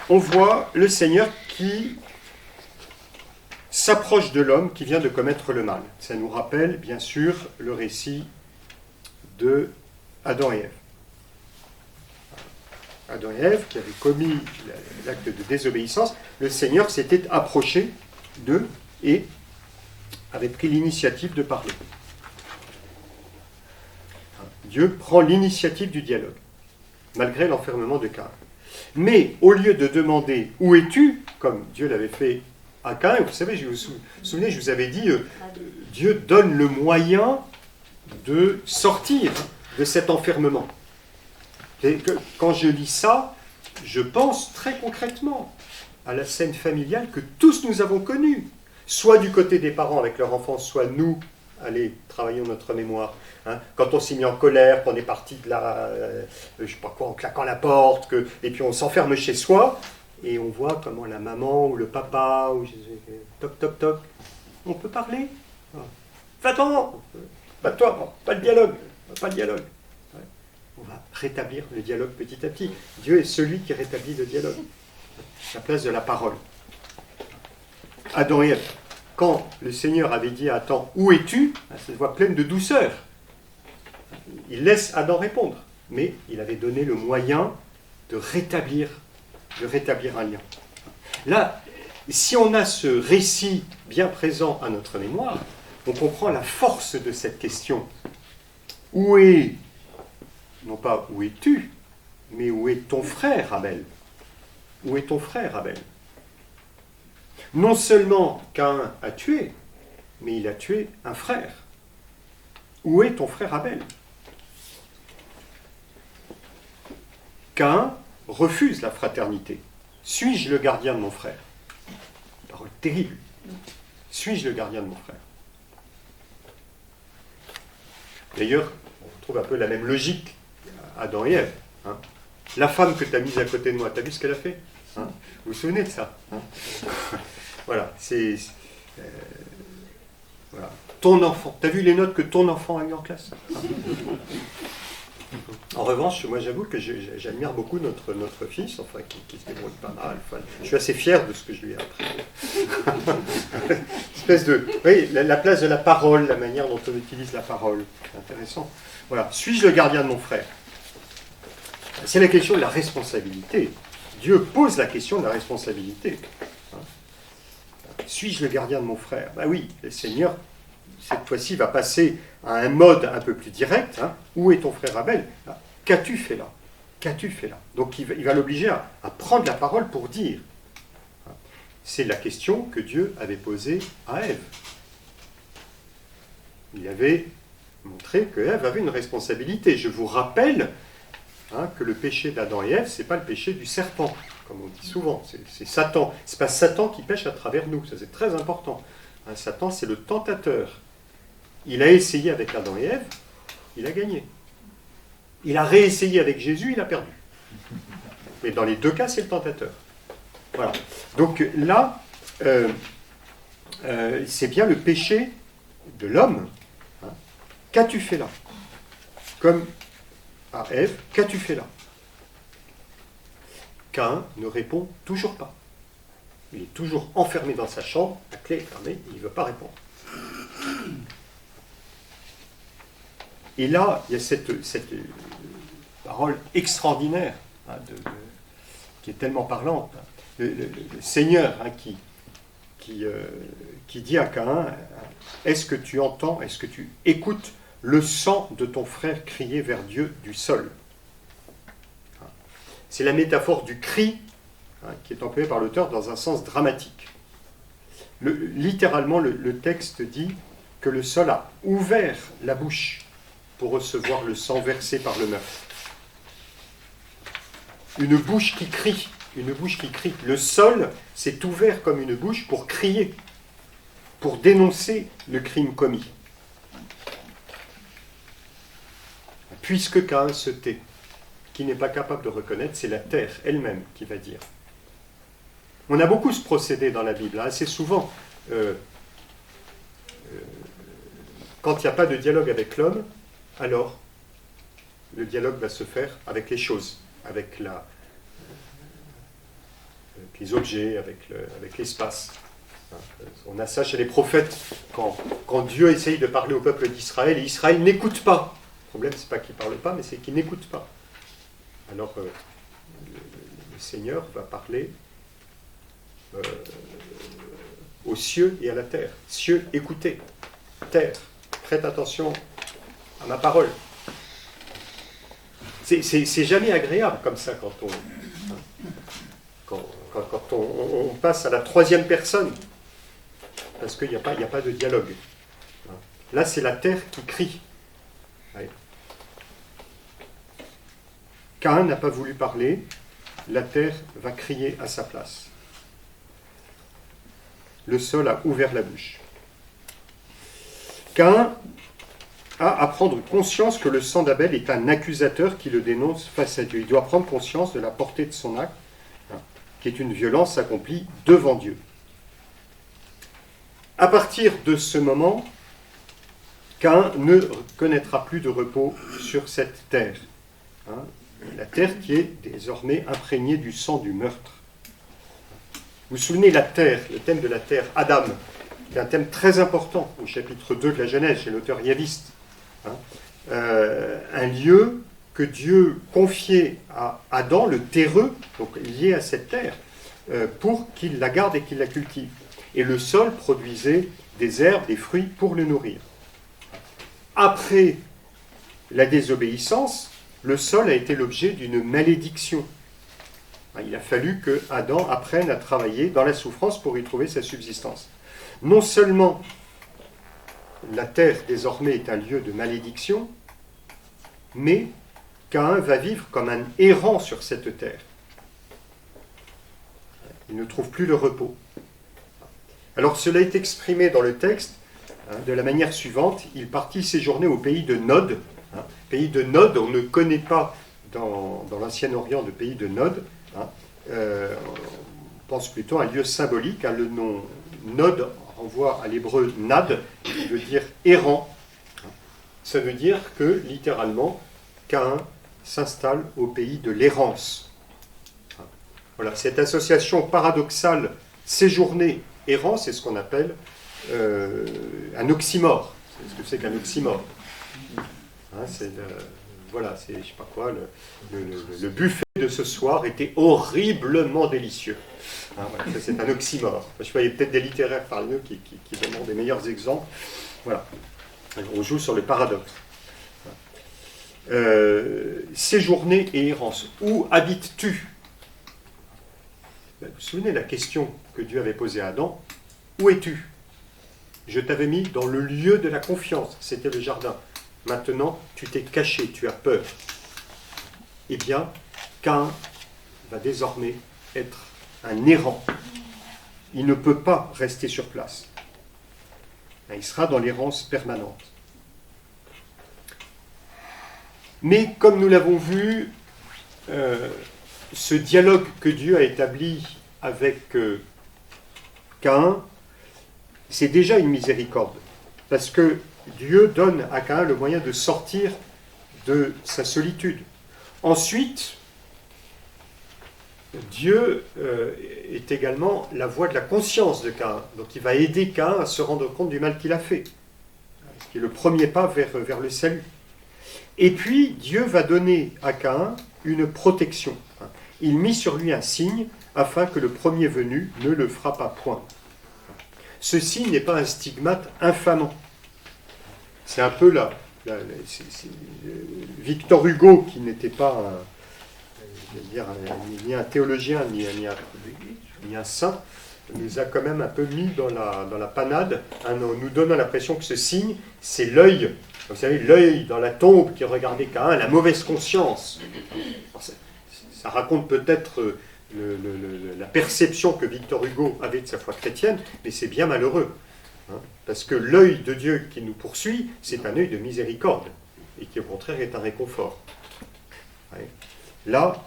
on voit le Seigneur qui s'approche de l'homme qui vient de commettre le mal. Ça nous rappelle, bien sûr, le récit de Adam et Ève. Adam et Ève, qui avaient commis l'acte de désobéissance, le Seigneur s'était approché d'eux et avait pris l'initiative de parler. Dieu prend l'initiative du dialogue, malgré l'enfermement de Caïn. Mais au lieu de demander « Où es-tu ?», comme Dieu l'avait fait à Caïn, vous savez, vous vous souvenez, je vous avais dit, Dieu donne le moyen de sortir de cet enfermement. Et quand je lis ça, je pense très concrètement à la scène familiale que tous nous avons connue, soit du côté des parents avec leur enfant, soit nous, allez, travaillons notre mémoire. Quand on s'est mis en colère, qu'on est parti de là, je ne sais pas quoi, en claquant la porte, et puis on s'enferme chez soi, et on voit comment la maman ou le papa, ou toc toc toc, on peut parler. Va-t'en, pas toi, pas de dialogue, pas de dialogue. On va rétablir le dialogue petit à petit. Dieu est celui qui rétablit le dialogue, la place de la parole. Adam et Ève, quand le Seigneur avait dit à Adam, où es-tu? Cette voix pleine de douceur. Il laisse Adam répondre, mais il avait donné le moyen de rétablir un lien. Là, si on a ce récit bien présent à notre mémoire, on comprend la force de cette question. Où est, non pas où es-tu, mais où est ton frère Abel? Où est ton frère Abel? Non seulement Caïn a tué, mais il a tué un frère. Où est ton frère Abel? Caïn refuse la fraternité. Suis-je le gardien de mon frère? Parole terrible. Suis-je le gardien de mon frère? D'ailleurs, on trouve un peu la même logique à Adam et Ève. Hein. La femme que tu as mise à côté de moi, tu as vu ce qu'elle a fait? Hein? Vous vous souvenez de ça? Hein? Voilà, voilà. Ton enfant, tu as vu les notes que ton enfant a eues en classe? Hein? En revanche, moi j'avoue que j'admire beaucoup notre fils, enfin qui se débrouille pas mal. Enfin, je suis assez fier de ce que je lui ai appris. Espèce de, oui, la place de la parole, la manière dont on utilise la parole, c'est intéressant. Voilà, suis-je le gardien de mon frère? C'est la question de la responsabilité. Dieu pose la question de la responsabilité. Hein? Suis-je le gardien de mon frère? Ben oui, le Seigneur, cette fois-ci, va passer à un mode un peu plus direct. Hein. Où est ton frère Abel? Qu'as-tu fait là? Qu'as-tu fait là? Donc il va l'obliger à prendre la parole pour dire. C'est la question que Dieu avait posée à Ève. Il avait montré que Ève avait une responsabilité. Je vous rappelle que le péché d'Adam et Ève, ce n'est pas le péché du serpent, comme on dit souvent. C'est Satan. Ce n'est pas Satan qui pêche à travers nous. Ça, c'est très important. Satan, c'est le tentateur. Il a essayé avec Adam et Ève, il a gagné. Il a réessayé avec Jésus, il a perdu. Mais dans les deux cas, c'est le tentateur. Voilà. Donc là, c'est bien le péché de l'homme. Hein. Qu'as-tu fait là? Comme à Ève, qu'as-tu fait là? Caïn ne répond toujours pas. Il est toujours enfermé dans sa chambre, la clé est fermée, il ne veut pas répondre. Et là, il y a cette parole extraordinaire qui est tellement parlante. Le Seigneur qui dit à Caïn, est-ce que tu entends, est-ce que tu écoutes le sang de ton frère crier vers Dieu du sol? C'est la métaphore du cri qui est employée par l'auteur dans un sens dramatique. Littéralement, le texte dit que le sol a ouvert la bouche pour recevoir le sang versé par le meurtre. Une bouche qui crie, une bouche qui crie. Le sol s'est ouvert comme une bouche pour crier, pour dénoncer le crime commis. Puisque Caïn se tait, qui n'est pas capable de reconnaître, c'est la terre elle-même qui va dire. On a beaucoup ce procédé dans la Bible, assez souvent. Quand il n'y a pas de dialogue avec l'homme, alors le dialogue va se faire avec les choses, avec les objets, avec l'espace. On a ça chez les prophètes, quand Dieu essaye de parler au peuple d'Israël, et Israël n'écoute pas. Le problème, ce n'est pas qu'il ne parle pas, mais c'est qu'il n'écoute pas. Alors, le Seigneur va parler aux cieux et à la terre. Cieux, écoutez. Terre, prête attention à ma parole. C'est jamais agréable comme ça quand on passe à la troisième personne, parce qu'il n'y a pas de dialogue. Là, c'est la terre qui crie. Ouais. Caïn n'a pas voulu parler, la terre va crier à sa place. Le sol a ouvert la bouche. Caïn a à prendre conscience que le sang d'Abel est un accusateur qui le dénonce face à Dieu. Il doit prendre conscience de la portée de son acte, qui est une violence accomplie devant Dieu. À partir de ce moment, Caïn ne connaîtra plus de repos sur cette terre. La terre qui est désormais imprégnée du sang du meurtre. Vous vous souvenez, la terre, le thème de la terre, Adam, qui est un thème très important au chapitre 2 de la Genèse, chez l'auteur yaviste. Un lieu que Dieu confiait à Adam, le terreux, donc lié à cette terre, pour qu'il la garde et qu'il la cultive. Et le sol produisait des herbes, des fruits pour le nourrir. Après la désobéissance, le sol a été l'objet d'une malédiction. Il a fallu que Adam apprenne à travailler dans la souffrance pour y trouver sa subsistance. Non seulement la terre désormais est un lieu de malédiction, mais Caïn va vivre comme un errant sur cette terre. Il ne trouve plus le repos. Alors cela est exprimé dans le texte de la manière suivante. Il partit séjourner au pays de Nod. Pays de Nod, on ne connaît pas dans l'Ancien Orient de pays de Nod. On pense plutôt à un lieu symbolique. Le nom Nod renvoie à l'hébreu Nad, qui veut dire errant. Ça veut dire que, littéralement, Caïn s'installe au pays de l'errance. Voilà, cette association paradoxale séjourner errant, c'est ce qu'on appelle un oxymore. C'est ce que c'est qu'un oxymore. Voilà, c'est je sais pas quoi, le buffet de ce soir était horriblement délicieux. Voilà, ça, c'est un oxymore. Je voyais peut-être des littéraires parmi nous qui donnent des meilleurs exemples. Voilà, on joue sur le paradoxe. Séjourner et errance. Où habites-tu? Vous vous souvenez de la question que Dieu avait posée à Adam? Où es-tu? Je t'avais mis dans le lieu de la confiance, c'était le jardin. Maintenant, tu t'es caché, tu as peur. Eh bien, Caïn va désormais être un errant. Il ne peut pas rester sur place. Il sera dans l'errance permanente. Mais comme nous l'avons vu, ce dialogue que Dieu a établi avec Caïn, c'est déjà une miséricorde. Parce que Dieu donne à Caïn le moyen de sortir de sa solitude. Ensuite, Dieu est également la voix de la conscience de Caïn. Donc il va aider Caïn à se rendre compte du mal qu'il a fait. Ce qui est le premier pas vers le salut. Et puis, Dieu va donner à Caïn une protection. Il mit sur lui un signe afin que le premier venu ne le frappât point. Ce signe n'est pas un stigmate infamant. C'est un peu Victor Hugo, qui n'était pas ni un théologien, ni un saint, nous a quand même un peu mis dans la panade, en nous donnant l'impression que ce signe, c'est l'œil. Vous savez, l'œil dans la tombe qui regardait Caïn, la mauvaise conscience. Alors, ça raconte peut-être la perception que Victor Hugo avait de sa foi chrétienne, mais c'est bien malheureux. Parce que l'œil de Dieu qui nous poursuit, c'est un œil de miséricorde, et qui au contraire est un réconfort. Là,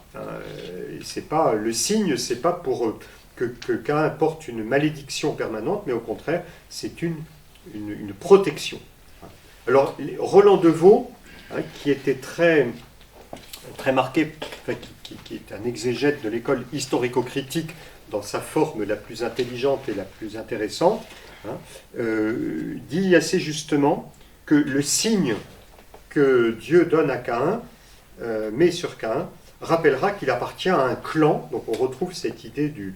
c'est pas, le signe, c'est pas pour que Caïn porte une malédiction permanente, mais au contraire, c'est une protection. Alors, Roland de Vaux, qui était très marqué, qui est un exégète de l'école historico-critique dans sa forme la plus intelligente et la plus intéressante, dit assez justement que le signe que Dieu donne à Caïn, met sur Caïn, rappellera qu'il appartient à un clan. Donc on retrouve cette idée de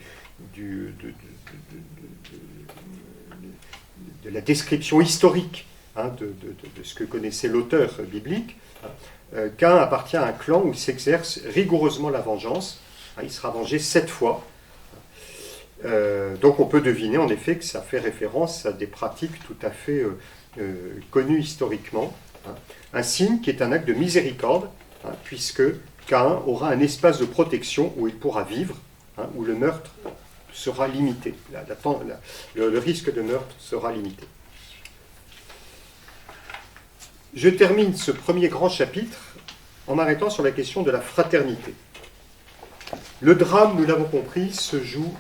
la description historique de ce que connaissait l'auteur biblique. Caïn appartient à un clan où s'exerce rigoureusement la vengeance. Il sera vengé 7 fois. Donc on peut deviner en effet que ça fait référence à des pratiques tout à fait connues historiquement. Un signe qui est un acte de miséricorde, puisque Caïn aura un espace de protection où il pourra vivre, où le meurtre sera limité. Le risque de meurtre sera limité. Je termine ce premier grand chapitre en m'arrêtant sur la question de la fraternité. Le drame, nous l'avons compris, se joue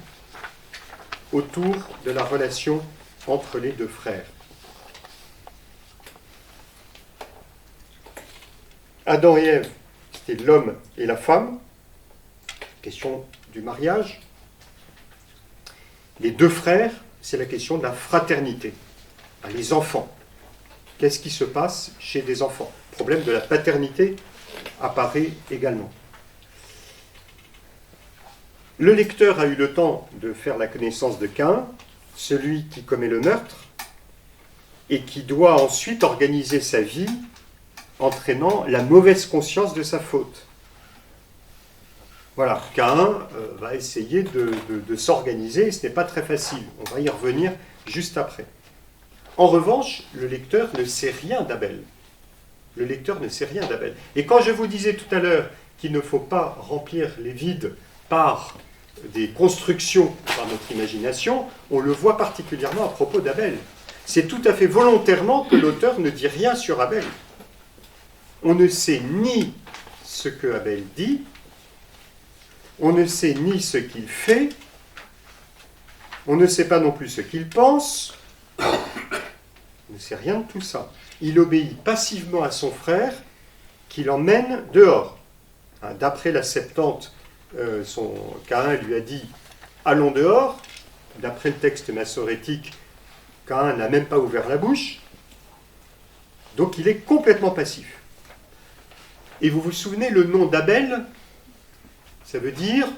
autour de la relation entre les deux frères. Adam et Ève, c'était l'homme et la femme, question du mariage. Les deux frères, c'est la question de la fraternité. Les enfants. Qu'est-ce qui se passe chez des enfants? Le problème de la paternité apparaît également. Le lecteur a eu le temps de faire la connaissance de Caïn, celui qui commet le meurtre, et qui doit ensuite organiser sa vie entraînant la mauvaise conscience de sa faute. Voilà, Caïn va essayer de s'organiser, et ce n'est pas très facile. On va y revenir juste après. En revanche, le lecteur ne sait rien d'Abel. Le lecteur ne sait rien d'Abel. Et quand je vous disais tout à l'heure qu'il ne faut pas remplir les vides par des constructions, par notre imagination, on le voit particulièrement à propos d'Abel. C'est tout à fait volontairement que l'auteur ne dit rien sur Abel. On ne sait ni ce que Abel dit, on ne sait ni ce qu'il fait, on ne sait pas non plus ce qu'il pense, on ne sait rien de tout ça. Il obéit passivement à son frère qui l'emmène dehors. D'après la Septante, Caïn lui a dit « allons dehors ». D'après le texte massorétique, Caïn n'a même pas ouvert la bouche. Donc il est complètement passif. Et vous vous souvenez, le nom d'Abel, ça veut dire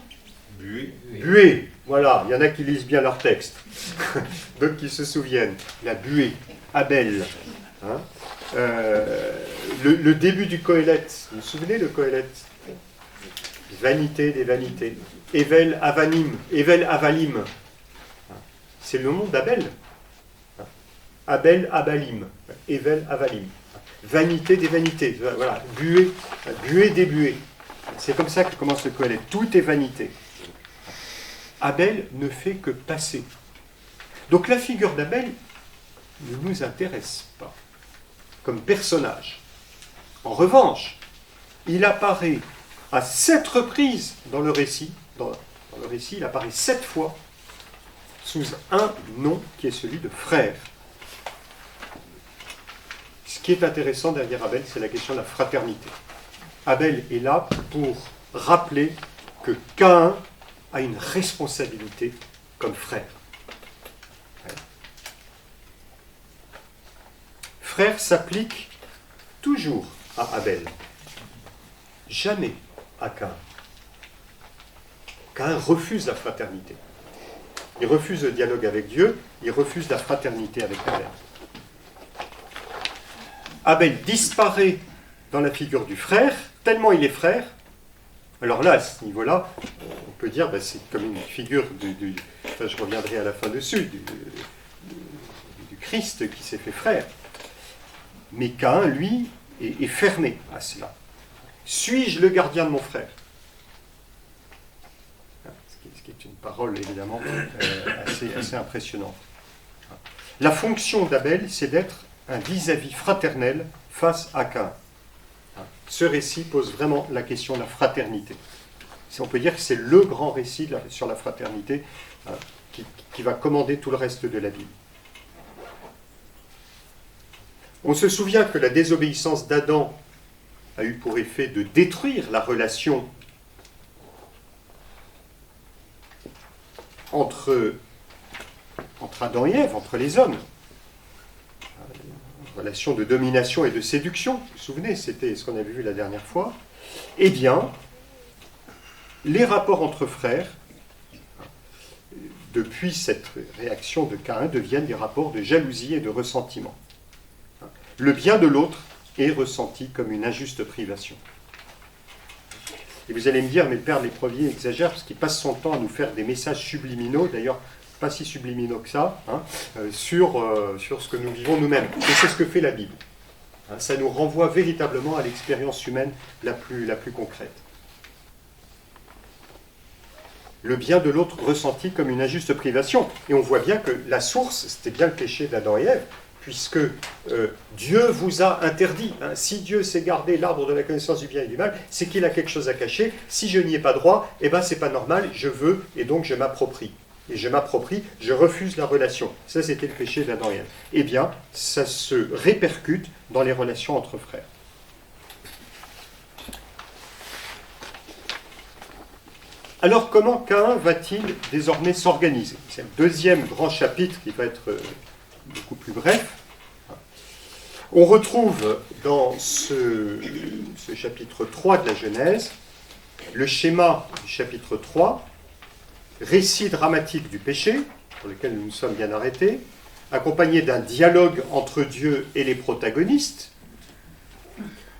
buée. Voilà, il y en a qui lisent bien leur texte. Donc qui se souviennent. La buée, Abel. Hein, le début du Qoéleth, vous vous souvenez le Qoéleth? Vanité des vanités. Evel Avanim, Evel Avalim. C'est le nom d'Abel. Abel Abalim, Evel Avalim. Vanité des vanités. Voilà, buée, buée des buées. C'est comme ça que commence le Qoéleth. Tout est vanité. Abel ne fait que passer. Donc la figure d'Abel ne nous intéresse pas comme personnage. En revanche, il apparaît à 7 reprises dans le récit. Dans le récit, il apparaît 7 fois sous un nom qui est celui de frère. Ce qui est intéressant derrière Abel, c'est la question de la fraternité. Abel est là pour rappeler que Caïn a une responsabilité comme frère. Frère s'applique toujours à Abel, jamais à Caïn. Caïn refuse la fraternité. Il refuse le dialogue avec Dieu, il refuse la fraternité avec Abel. Abel disparaît dans la figure du frère, tellement il est frère. Alors là, à ce niveau-là, on peut dire que c'est comme une figure enfin, je reviendrai à la fin dessus, du Christ qui s'est fait frère. Mais Caïn, lui, est fermé à cela. Suis-je le gardien de mon frère? Ce qui est une parole, évidemment, assez impressionnante. La fonction d'Abel, c'est d'être un vis-à-vis fraternel face à Caïn. Ce récit pose vraiment la question de la fraternité. On peut dire que c'est le grand récit sur la fraternité qui va commander tout le reste de la Bible. On se souvient que la désobéissance d'Adam a eu pour effet de détruire la relation entre Adam et Ève, entre les hommes. Une relation de domination et de séduction. Vous vous souvenez, c'était ce qu'on avait vu la dernière fois. Eh bien, les rapports entre frères, depuis cette réaction de Caïn, deviennent des rapports de jalousie et de ressentiment. Le bien de l'autre est ressenti comme une injuste privation. Et vous allez me dire, mais le père Léprevier exagère parce qu'il passe son temps à nous faire des messages subliminaux, d'ailleurs pas si subliminaux que ça, sur ce que nous vivons nous-mêmes. Et c'est ce que fait la Bible. Ça nous renvoie véritablement à l'expérience humaine la plus concrète. Le bien de l'autre ressenti comme une injuste privation. Et on voit bien que la source, c'était bien le péché d'Adam et Ève, puisque Dieu vous a interdit. Si Dieu s'est gardé l'arbre de la connaissance du bien et du mal, c'est qu'il a quelque chose à cacher. Si je n'y ai pas droit, eh ben c'est pas normal, je veux, et donc je m'approprie. Et je m'approprie, je refuse la relation. Ça, c'était le péché d'Adam et Ève. Eh bien, ça se répercute dans les relations entre frères. Alors, comment Caïn va-t-il désormais s'organiser? C'est le deuxième grand chapitre qui va être beaucoup plus bref. On retrouve dans ce chapitre 3 de la Genèse le schéma du chapitre 3, récit dramatique du péché, pour lequel nous nous sommes bien arrêtés, accompagné d'un dialogue entre Dieu et les protagonistes.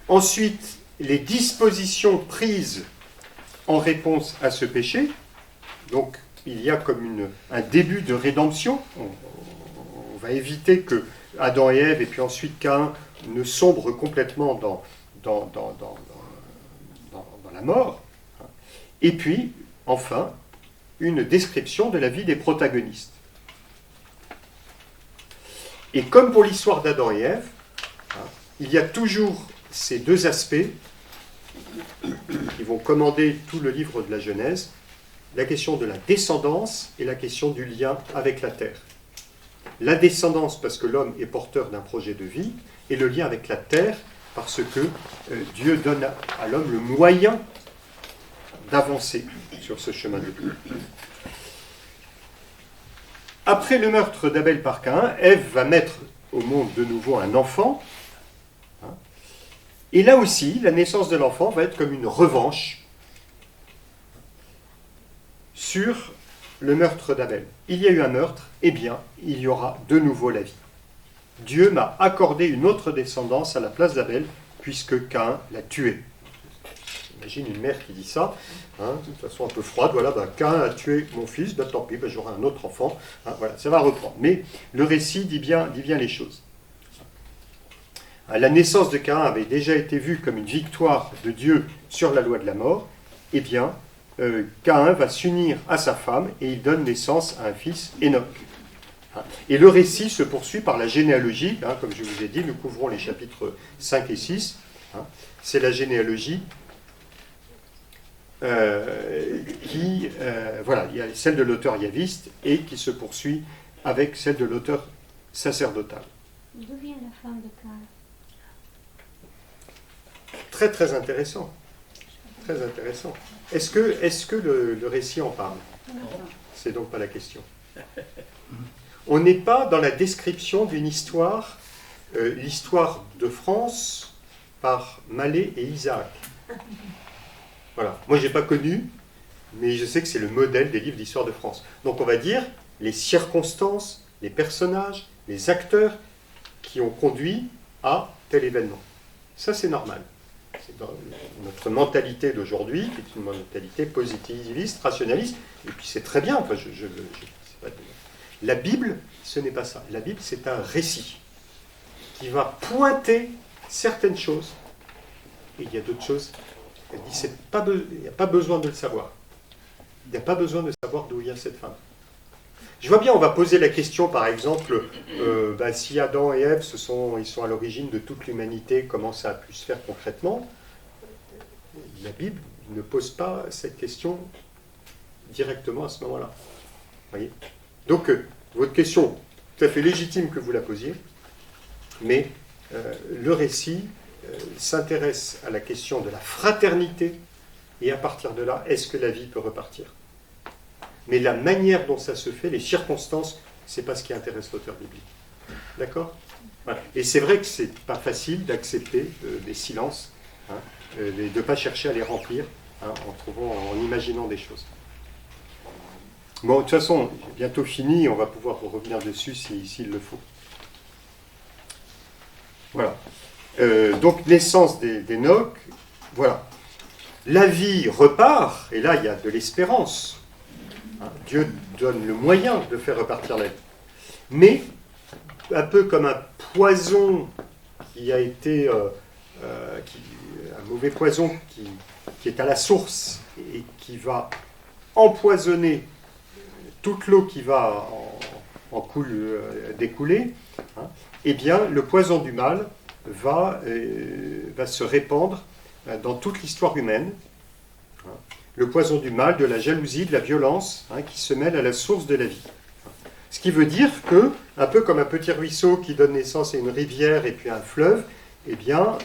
Ensuite, les dispositions prises en réponse à ce péché. Donc, il y a comme un début de rédemption. On va éviter que Adam et Ève, et puis ensuite Caïn, ne sombre complètement dans la mort. Et puis, enfin, une description de la vie des protagonistes. Et comme pour l'histoire d'Adam et Ève, il y a toujours ces deux aspects qui vont commander tout le livre de la Genèse, la question de la descendance et la question du lien avec la terre. La descendance parce que l'homme est porteur d'un projet de vie, et le lien avec la terre parce que Dieu donne à l'homme le moyen d'avancer sur ce chemin de vie. Après le meurtre d'Abel par Caïn, Ève va mettre au monde de nouveau un enfant. Et là aussi, la naissance de l'enfant va être comme une revanche sur le meurtre d'Abel. Il y a eu un meurtre, eh bien, il y aura de nouveau la vie. Dieu m'a accordé une autre descendance à la place d'Abel, puisque Caïn l'a tué. Imagine une mère qui dit ça, de toute façon un peu froide, voilà, Caïn a tué mon fils, tant pis, j'aurai un autre enfant, voilà, ça va reprendre. Mais le récit dit bien les choses. La naissance de Caïn avait déjà été vue comme une victoire de Dieu sur la loi de la mort. Eh bien, Caïn va s'unir à sa femme et il donne naissance à un fils, Enoch. Et le récit se poursuit par la généalogie, comme je vous ai dit, nous couvrons les chapitres 5 et 6. C'est la généalogie voilà, il y a celle de l'auteur yaviste et qui se poursuit avec celle de l'auteur sacerdotal. D'où vient la femme de Caïn? Très très intéressant. Très intéressant. Est-ce que le récit en parle? C'est donc pas la question. On n'est pas dans la description d'une histoire, l'histoire de France par Mallet et Isaac. Voilà. Moi, je n'ai pas connu, mais je sais que c'est le modèle des livres d'histoire de France. Donc, on va dire les circonstances, les personnages, les acteurs qui ont conduit à tel événement. Ça, c'est normal. C'est dans notre mentalité d'aujourd'hui, qui est une mentalité positiviste, rationaliste, et puis c'est très bien. Enfin, la Bible, ce n'est pas ça. La Bible, c'est un récit qui va pointer certaines choses, et il y a d'autres choses. Elle dit, il n'y a pas besoin de le savoir. Il n'y a pas besoin de savoir d'où vient cette femme. Je vois bien, on va poser la question, par exemple, si Adam et Ève, ils sont à l'origine de toute l'humanité, comment ça a pu se faire concrètement? La Bible ne pose pas cette question directement à ce moment-là. Voyez. Donc, votre question, tout à fait légitime que vous la posiez, mais le récit s'intéresse à la question de la fraternité, et à partir de là, est-ce que la vie peut repartir? Mais la manière dont ça se fait, les circonstances, c'est pas ce qui intéresse l'auteur biblique. D'accord? Voilà. Et c'est vrai que c'est pas facile d'accepter des silences, de ne pas chercher à les remplir, en imaginant des choses. Bon, de toute façon, bientôt fini, on va pouvoir revenir dessus s'il le faut. Voilà. Donc, naissance d'Enoch, voilà. La vie repart, et là, il y a de l'espérance. Dieu donne le moyen de faire repartir la vie. Mais, un peu comme un poison qui a été... un mauvais poison qui est à la source et qui va empoisonner toute l'eau qui va découler, eh bien, le poison du mal va se répandre dans toute l'histoire humaine. Le poison du mal, de la jalousie, de la violence, qui se mêle à la source de la vie. Ce qui veut dire que, un peu comme un petit ruisseau qui donne naissance à une rivière et puis à un fleuve, eh bien,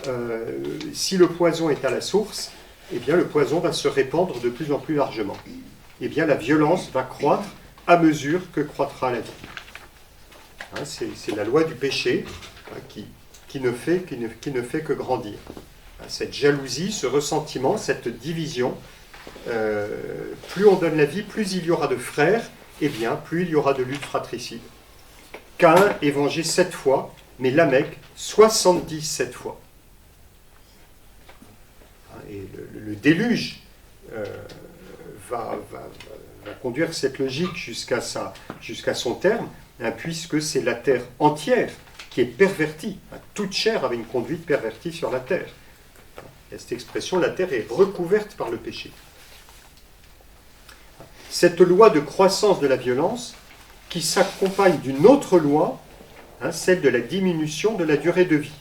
si le poison est à la source, eh bien, le poison va se répandre de plus en plus largement. Eh bien, la violence va croître à mesure que croîtra la vie. C'est la loi du péché qui ne fait que grandir. Cette jalousie, ce ressentiment, cette division, plus on donne la vie, plus il y aura de frères, eh bien, plus il y aura de lutte fratricide. Caïn est vengé 7 fois, mais Lamech 77 fois. Et le déluge va conduire cette logique jusqu'à son terme, puisque c'est la terre entière qui est pervertie. Toute chair avait une conduite pervertie sur la terre. Il y a cette expression, la terre est recouverte par le péché. Cette loi de croissance de la violence qui s'accompagne d'une autre loi, celle de la diminution de la durée de vie.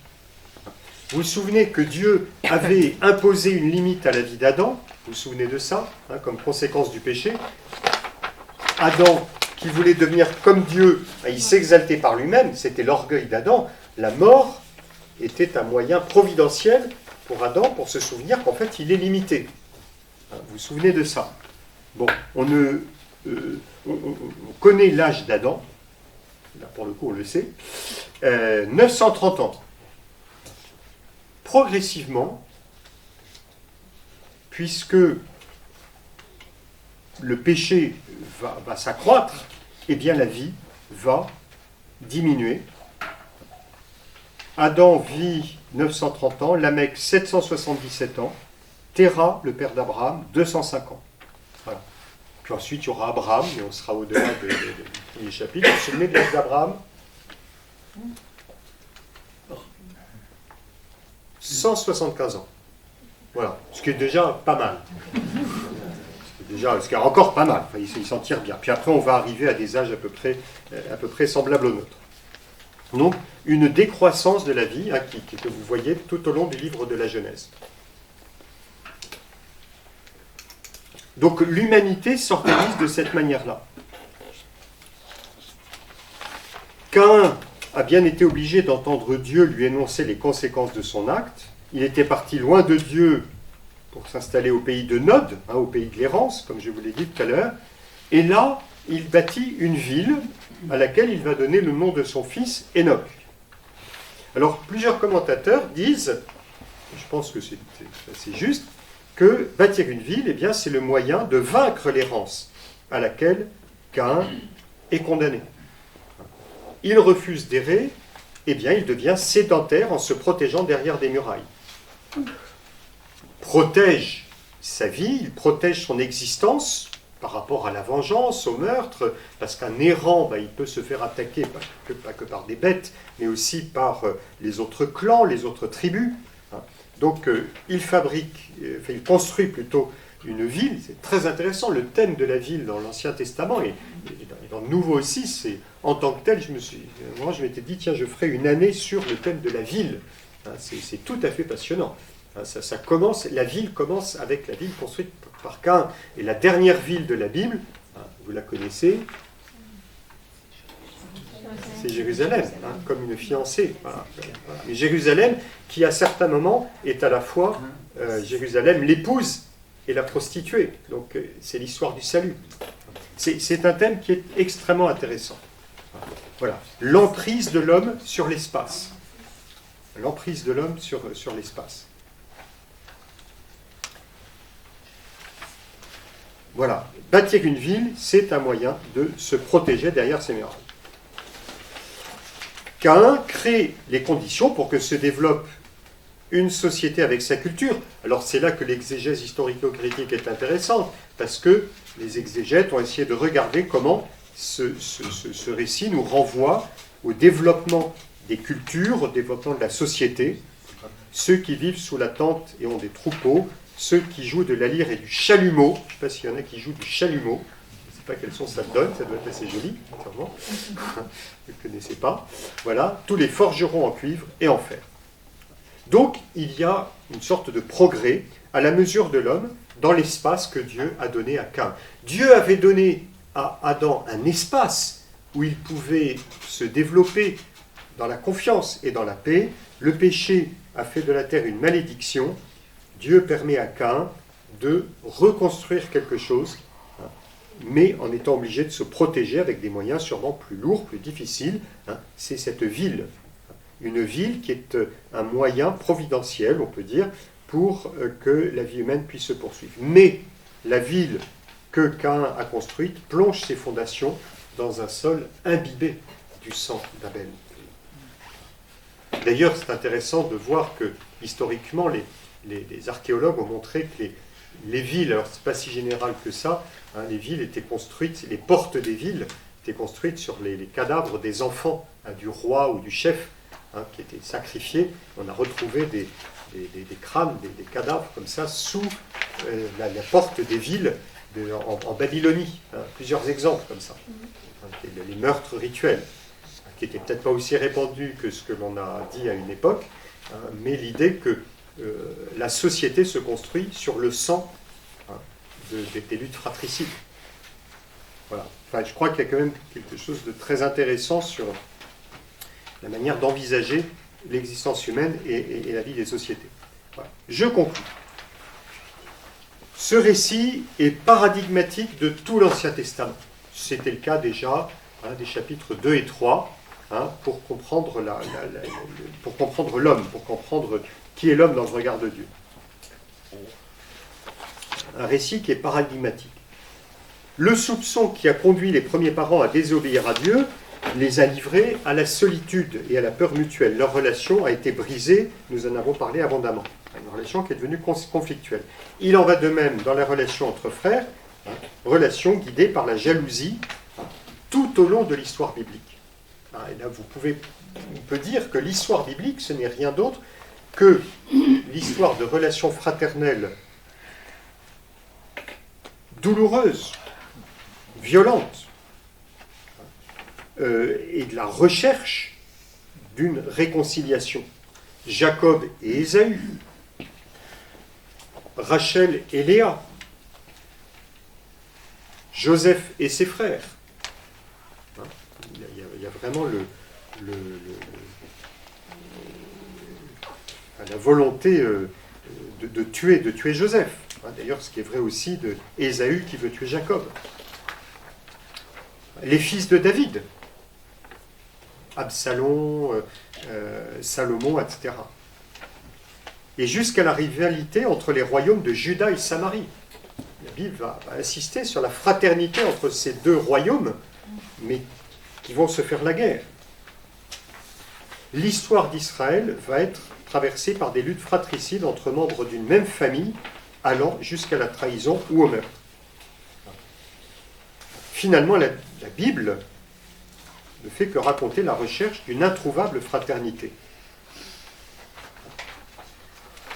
Vous vous souvenez que Dieu avait imposé une limite à la vie d'Adam, vous vous souvenez de ça, comme conséquence du péché. Adam, qui voulait devenir comme Dieu, il s'exaltait par lui-même, c'était l'orgueil d'Adam. La mort était un moyen providentiel pour Adam pour se souvenir qu'en fait il est limité. Vous vous souvenez de ça? Bon, on connaît l'âge d'Adam, là pour le coup on le sait, 930 ans. Progressivement, puisque le péché va s'accroître, eh bien la vie va diminuer. Adam vit 930 ans, Lamech 777 ans, Terah, le père d'Abraham, 205 ans. Voilà. Puis ensuite, il y aura Abraham, mais on sera au-delà du premier chapitre. Vous vous souvenez de l'âge d'Abraham? 175 ans. Voilà, ce qui est déjà pas mal. Ce qui est encore pas mal. Enfin, il s'en tire bien. Puis après, on va arriver à des âges à peu près semblables aux nôtres. Donc, une décroissance de la vie que vous voyez tout au long du livre de la Genèse. Donc, l'humanité s'organise de cette manière-là. Caïn a bien été obligé d'entendre Dieu lui énoncer les conséquences de son acte. Il était parti loin de Dieu pour s'installer au pays de Nod, au pays de l'errance, comme je vous l'ai dit tout à l'heure. Et là, il bâtit une ville à laquelle il va donner le nom de son fils, Enoch. Alors, plusieurs commentateurs disent, je pense que c'est assez juste, que bâtir une ville, eh bien, c'est le moyen de vaincre l'errance à laquelle Caïn est condamné. Il refuse d'errer, eh bien, il devient sédentaire en se protégeant derrière des murailles. Protège sa vie, il protège son existence par rapport à la vengeance, au meurtre, parce qu'un errant, il peut se faire attaquer, pas que par des bêtes, mais aussi par les autres clans, les autres tribus. Donc, il construit plutôt une ville. C'est très intéressant, le thème de la ville dans l'Ancien Testament, et dans le Nouveau aussi, c'est en tant que tel, moi je m'étais dit, tiens, je ferai une année sur le thème de la ville. C'est tout à fait passionnant. Ça commence, la ville commence avec la ville construite par Caïn. Et la dernière ville de la Bible, vous la connaissez, c'est Jérusalem, comme une fiancée. Voilà. Et Jérusalem, qui à certains moments est à la fois Jérusalem, l'épouse et la prostituée. Donc c'est l'histoire du salut. C'est un thème qui est extrêmement intéressant. Voilà. L'emprise de l'homme sur l'espace. L'emprise de l'homme sur l'espace. Voilà. Bâtir une ville, c'est un moyen de se protéger derrière ces murailles. Caïn crée les conditions pour que se développe une société avec sa culture. Alors c'est là que l'exégèse historico-critique est intéressante, parce que les exégètes ont essayé de regarder comment ce récit nous renvoie au développement des cultures, au développement de la société. Ceux qui vivent sous la tente et ont des troupeaux, ceux qui jouent de la lyre et du chalumeau, je ne sais pas s'il y en a qui jouent du chalumeau, je ne sais pas quel son ça donne, ça doit être assez joli, sûrement. Vous ne connaissez pas. Voilà, tous les forgerons en cuivre et en fer. Donc, il y a une sorte de progrès à la mesure de l'homme dans l'espace que Dieu a donné à Caïn. Dieu avait donné à Adam un espace où il pouvait se développer dans la confiance et dans la paix. Le péché a fait de la terre une malédiction. Dieu permet à Caïn de reconstruire quelque chose, mais en étant obligé de se protéger avec des moyens sûrement plus lourds, plus difficiles. C'est cette ville. Une ville qui est un moyen providentiel, on peut dire, pour que la vie humaine puisse se poursuivre. Mais la ville que Caïn a construite plonge ses fondations dans un sol imbibé du sang d'Abel. D'ailleurs, c'est intéressant de voir que, historiquement, les archéologues ont montré que les villes, alors c'est pas si général que ça, les villes étaient construites, les portes des villes étaient construites sur les cadavres des enfants du roi ou du chef qui étaient sacrifiés. On a retrouvé des crânes, des cadavres comme ça, sous la porte des villes en Babylonie. Plusieurs exemples comme ça. Les meurtres rituels, qui n'étaient peut-être pas aussi répandus que ce que l'on a dit à une époque, mais l'idée que la société se construit sur le sang des luttes fratricides. Voilà. Enfin, je crois qu'il y a quand même quelque chose de très intéressant sur la manière d'envisager l'existence humaine et la vie des sociétés. Voilà. Je conclus. Ce récit est paradigmatique de tout l'Ancien Testament. C'était le cas déjà des chapitres 2 et 3, pour comprendre l'homme, pour comprendre qui est l'homme dans le regard de Dieu. Un récit qui est paradigmatique. Le soupçon qui a conduit les premiers parents à désobéir à Dieu les a livrés à la solitude et à la peur mutuelle. Leur relation a été brisée, nous en avons parlé abondamment. Une relation qui est devenue conflictuelle. Il en va de même dans la relation entre frères, relation guidée par la jalousie tout au long de l'histoire biblique. Et là, on peut dire que l'histoire biblique, ce n'est rien d'autre que l'histoire de relations fraternelles douloureuses, violentes, et de la recherche d'une réconciliation. Jacob et Ésaü, Rachel et Léa, Joseph et ses frères. Il y a vraiment la volonté de tuer Joseph. D'ailleurs, ce qui est vrai aussi de Ésaü qui veut tuer Jacob. Les fils de David, Absalom, Salomon, etc. Et jusqu'à la rivalité entre les royaumes de Juda et Samarie. La Bible va insister sur la fraternité entre ces deux royaumes, mais qui vont se faire la guerre. L'histoire d'Israël va être traversée par des luttes fratricides entre membres d'une même famille, allant jusqu'à la trahison ou au meurtre. Finalement, la Bible ne fait que raconter la recherche d'une introuvable fraternité.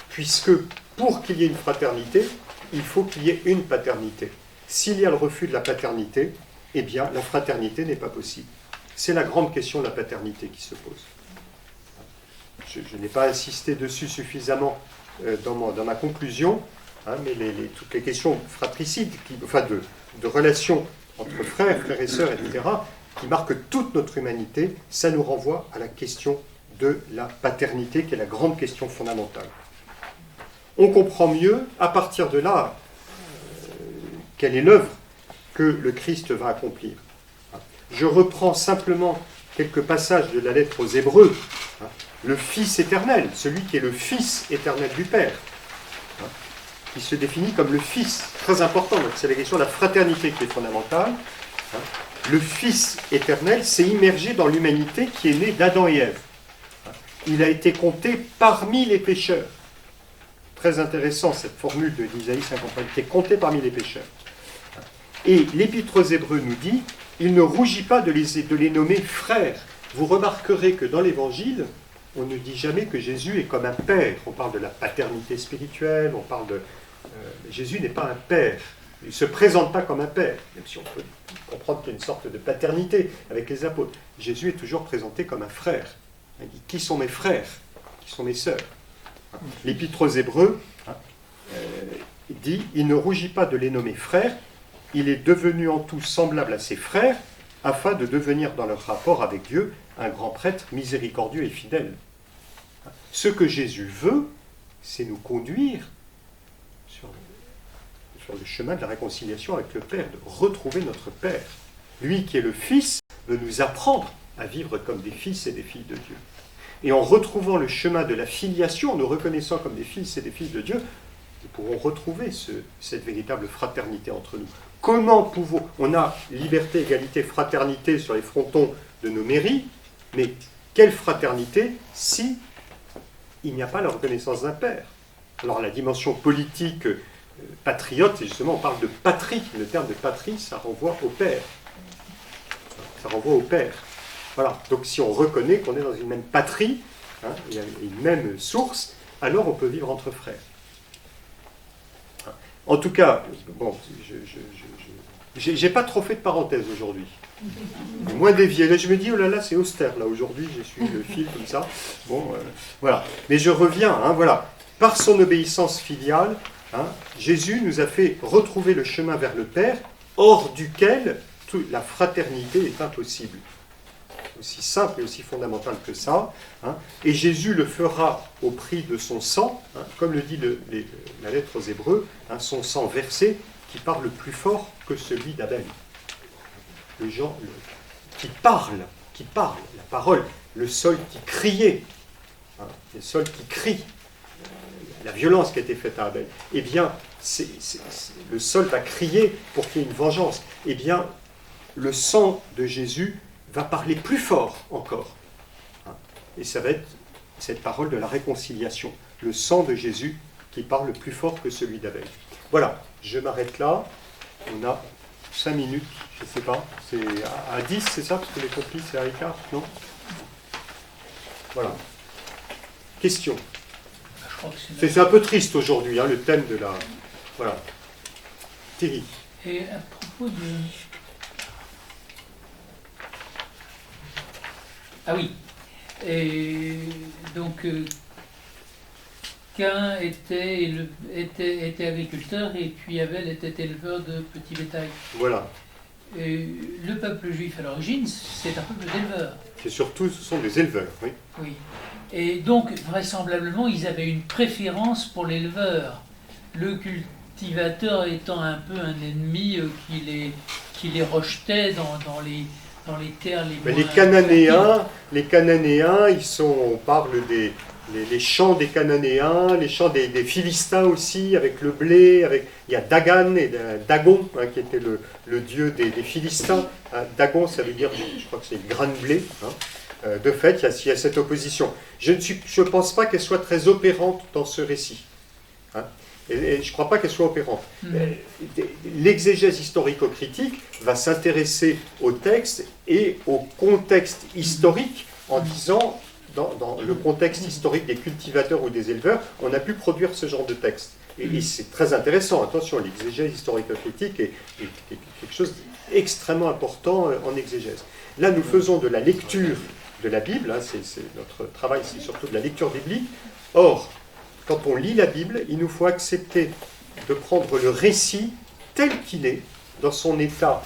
Puisque pour qu'il y ait une fraternité, il faut qu'il y ait une paternité. S'il y a le refus de la paternité, eh bien la fraternité n'est pas possible. C'est la grande question de la paternité qui se pose. Je n'ai pas insisté dessus suffisamment dans ma conclusion, mais toutes les questions fratricides, de relations entre frères et sœurs, etc., qui marquent toute notre humanité, ça nous renvoie à la question de la paternité, qui est la grande question fondamentale. On comprend mieux, à partir de là, quelle est l'œuvre que le Christ va accomplir. Je reprends simplement quelques passages de la lettre aux Hébreux. Le Fils éternel, celui qui est le Fils éternel du Père, qui se définit comme le Fils, très important, donc c'est la question de la fraternité qui est fondamentale. Le Fils éternel s'est immergé dans l'humanité qui est née d'Adam et Ève. Il a été compté parmi les pécheurs. Très intéressant cette formule d'Isaïe 53, il était compté parmi les pécheurs. Et l'Épître aux Hébreux nous dit, il ne rougit pas de les nommer frères. Vous remarquerez que dans l'Évangile, on ne dit jamais que Jésus est comme un père. On parle de la paternité spirituelle, on parle de... Jésus n'est pas un père. Il ne se présente pas comme un père, même si on peut comprendre qu'il y a une sorte de paternité avec les apôtres. Jésus est toujours présenté comme un frère. Il dit, qui sont mes frères? Qui sont mes sœurs? L'Épître aux Hébreux dit, il ne rougit pas de les nommer frères, il est devenu en tout semblable à ses frères, afin de devenir dans leur rapport avec Dieu un grand prêtre miséricordieux et fidèle. Ce que Jésus veut, c'est nous conduire sur le chemin de la réconciliation avec le Père, de retrouver notre Père. Lui qui est le Fils veut nous apprendre à vivre comme des fils et des filles de Dieu. Et en retrouvant le chemin de la filiation, en nous reconnaissant comme des fils et des filles de Dieu, nous pourrons retrouver cette véritable fraternité entre nous. Comment pouvons... On a liberté, égalité, fraternité sur les frontons de nos mairies, mais quelle fraternité si il n'y a pas la reconnaissance d'un père? Alors la dimension politique patriote, c'est justement, on parle de patrie. Le terme de patrie, ça renvoie au père. Ça renvoie au père. Voilà. Donc si on reconnaît qu'on est dans une même patrie, hein, il y a une même source, alors on peut vivre entre frères. En tout cas, bon, j'ai pas trop fait de parenthèses aujourd'hui. Moins dévié. Là, je me dis, oh là là, c'est austère. Là, aujourd'hui, j'ai suivi le fil comme ça. Bon, voilà. Mais je reviens, hein, voilà. Par son obéissance filiale, hein, Jésus nous a fait retrouver le chemin vers le Père, hors duquel la fraternité est impossible. Aussi simple et aussi fondamental que ça. Hein. Et Jésus le fera au prix de son sang, hein, comme le dit la lettre aux Hébreux, hein, son sang versé qui parle plus fort que celui d'Abel. Le genre qui parle, la parole, le sol qui criait, hein, le sol qui crie, la violence qui a été faite à Abel. Eh bien, le sol va crier pour qu'il y ait une vengeance. Eh bien, le sang de Jésus va parler plus fort encore. Et ça va être cette parole de la réconciliation. Le sang de Jésus qui parle plus fort que celui d'Abel. Voilà, je m'arrête là. On a 5 minutes, je ne sais pas. C'est à 10, c'est ça? Parce que les complices, c'est à l'écart, non? Voilà. Question. C'est un peu triste aujourd'hui, hein, le thème de la... Voilà. Thierry. Et à propos de... Ah oui. Et donc, Caïn était agriculteur et puis Abel était éleveur de petits bétail. Voilà. Et le peuple juif à l'origine, c'est un peuple d'éleveurs. C'est surtout, ce sont des éleveurs, oui. Oui. Et donc, vraisemblablement, ils avaient une préférence pour l'éleveur. Le cultivateur étant un peu un ennemi qui les rejetait dans les terres les moins... Les Cananéens, on parle les champs des Cananéens, les champs des Philistins aussi, avec le blé, il y a Dagon, hein, qui était le dieu des Philistins. Hein, Dagon, ça veut dire, je crois que c'est le grain de blé. Hein. De fait, il y a cette opposition. Je ne pense pas qu'elle soit très opérante dans ce récit. Hein. Et je ne crois pas qu'elle soit opérante. L'exégèse historico-critique va s'intéresser au texte et au contexte historique en disant, dans le contexte historique des cultivateurs ou des éleveurs, on a pu produire ce genre de texte. Et c'est très intéressant. Attention, l'exégèse historico-critique est quelque chose d'extrêmement important en exégèse. Là, nous faisons de la lecture de la Bible, hein, notre travail, c'est surtout de la lecture biblique. Or, quand on lit la Bible, il nous faut accepter de prendre le récit tel qu'il est, dans son état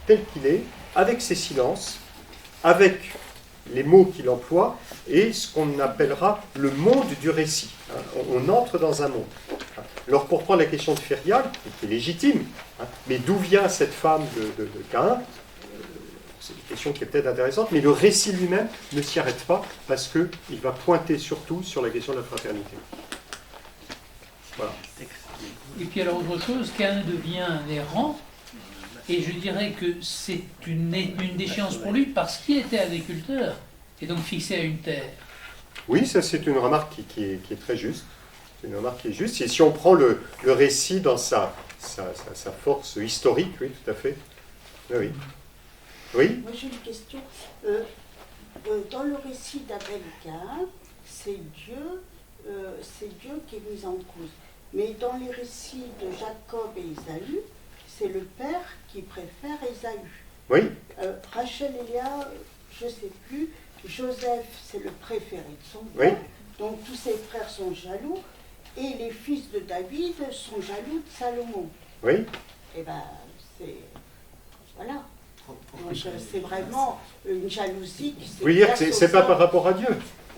tel qu'il est, avec ses silences, avec les mots qu'il emploie, et ce qu'on appellera le monde du récit. On entre dans un monde. Alors pour prendre la question de Férial, qui est légitime, mais d'où vient cette femme de Caïn? C'est une question qui est peut-être intéressante, mais le récit lui-même ne s'y arrête pas, parce qu'il va pointer surtout sur la question de la fraternité. Voilà. Et puis alors autre chose, Caïn devient un errant, et je dirais que c'est une déchéance pour lui parce qu'il était agriculteur, et donc fixé à une terre. Oui, ça c'est une remarque qui est très juste. C'est une remarque qui est juste. Et si on prend le récit dans sa force historique, oui, tout à fait. Oui. Oui. Moi j'ai une question. Dans le récit d'Abel et Caïn, c'est Dieu qui est mis en cause. Mais dans les récits de Jacob et Ésaü, c'est le père qui préfère Ésaü. Oui. Rachel et Léa, je ne sais plus. Joseph, c'est le préféré de son père. Oui. Donc tous ses frères sont jaloux. Et les fils de David sont jaloux de Salomon. Oui. Et bien, c'est... Voilà. C'est vraiment une jalousie qui s'est... Vous voulez dire que c'est pas par rapport à Dieu?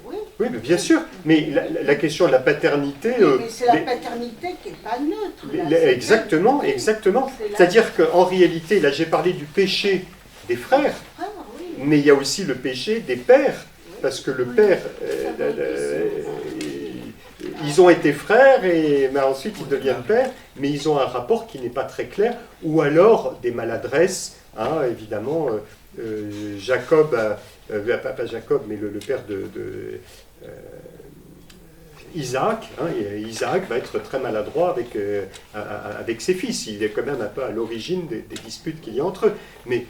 Oui. Oui, mais bien sûr. Mais la question de la paternité... Oui, mais c'est la paternité qui n'est pas neutre. Là, exactement. C'est-à-dire qu'en réalité, là j'ai parlé du péché des frères, oui. Mais il y a aussi le péché des pères. Parce que le père... ils ont été frères, mais ensuite ils deviennent pères, mais ils ont un rapport qui n'est pas très clair, ou alors des maladresses, hein, évidemment, Jacob, pas Jacob, mais le père de Isaac, hein, et Isaac va être très maladroit avec ses fils, il est quand même un peu à l'origine des disputes qu'il y a entre eux, mais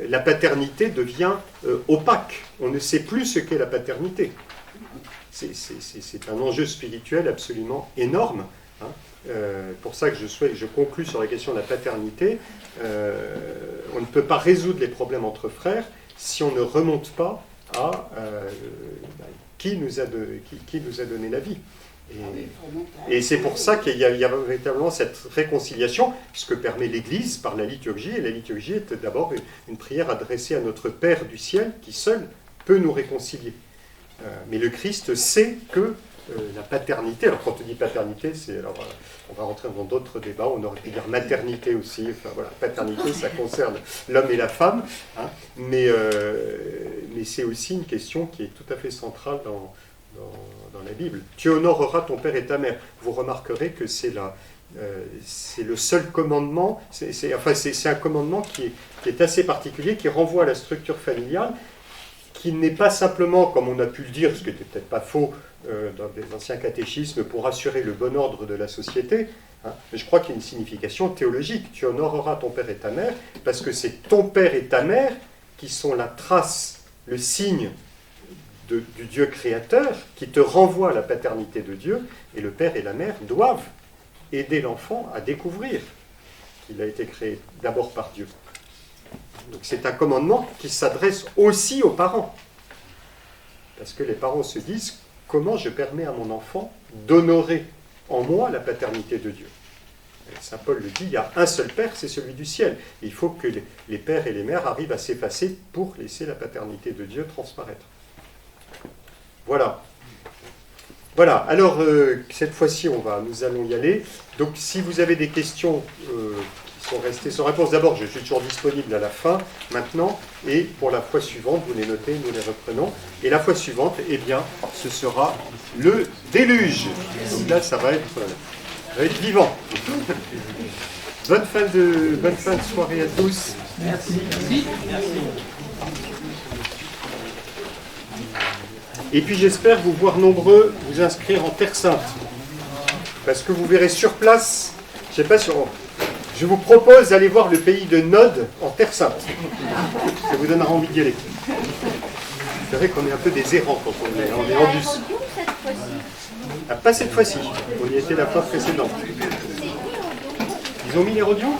la paternité devient opaque. On ne sait plus ce qu'est la paternité. C'est un enjeu spirituel absolument énorme. Hein. Pour ça que je conclue sur la question de la paternité. On ne peut pas résoudre les problèmes entre frères si on ne remonte pas à qui nous a donné la vie. Et c'est pour ça qu'il y a véritablement cette réconciliation, ce que permet l'Église par la liturgie. Et la liturgie est d'abord une prière adressée à notre Père du ciel, qui seul peut nous réconcilier. Mais le Christ sait que la paternité, alors quand on dit paternité, on va rentrer dans d'autres débats, on aurait pu dire maternité aussi, enfin voilà, paternité ça concerne l'homme et la femme, hein, mais c'est aussi une question qui est tout à fait centrale dans la Bible. Tu honoreras ton père et ta mère. Vous remarquerez que c'est le seul commandement, c'est un commandement qui est assez particulier, qui renvoie à la structure familiale, qui n'est pas simplement, comme on a pu le dire, ce qui n'était peut-être pas faux dans des anciens catéchismes, pour assurer le bon ordre de la société, hein, mais je crois qu'il y a une signification théologique. Tu honoreras ton père et ta mère, parce que c'est ton père et ta mère qui sont la trace, le signe du Dieu créateur, qui te renvoie à la paternité de Dieu, et le père et la mère doivent aider l'enfant à découvrir qu'il a été créé d'abord par Dieu. Donc c'est un commandement qui s'adresse aussi aux parents. Parce que les parents se disent, comment je permets à mon enfant d'honorer en moi la paternité de Dieu? Et Saint Paul le dit, il y a un seul Père, c'est celui du ciel. Il faut que les pères et les mères arrivent à s'effacer pour laisser la paternité de Dieu transparaître. Voilà. Voilà, alors cette fois-ci, nous allons y aller. Donc si vous avez des questions qui sont restées sans réponse, d'abord je suis toujours disponible à la fin, maintenant, et pour la fois suivante, vous les notez, nous les reprenons. Et la fois suivante, eh bien, ce sera le déluge. Donc là, ça va être vivant. Bonne fin de soirée à tous. Merci. Et puis j'espère vous voir nombreux vous inscrire en Terre Sainte. Parce que vous verrez sur place, je vous propose d'aller voir le pays de Nod en Terre Sainte. Ça vous donnera envie d'y aller. Vous verrez qu'on est un peu des errants quand on est en bus. Cette fois-ci. Ah, pas cette fois-ci, on y était la fois précédente. Ils ont mis les rodions ?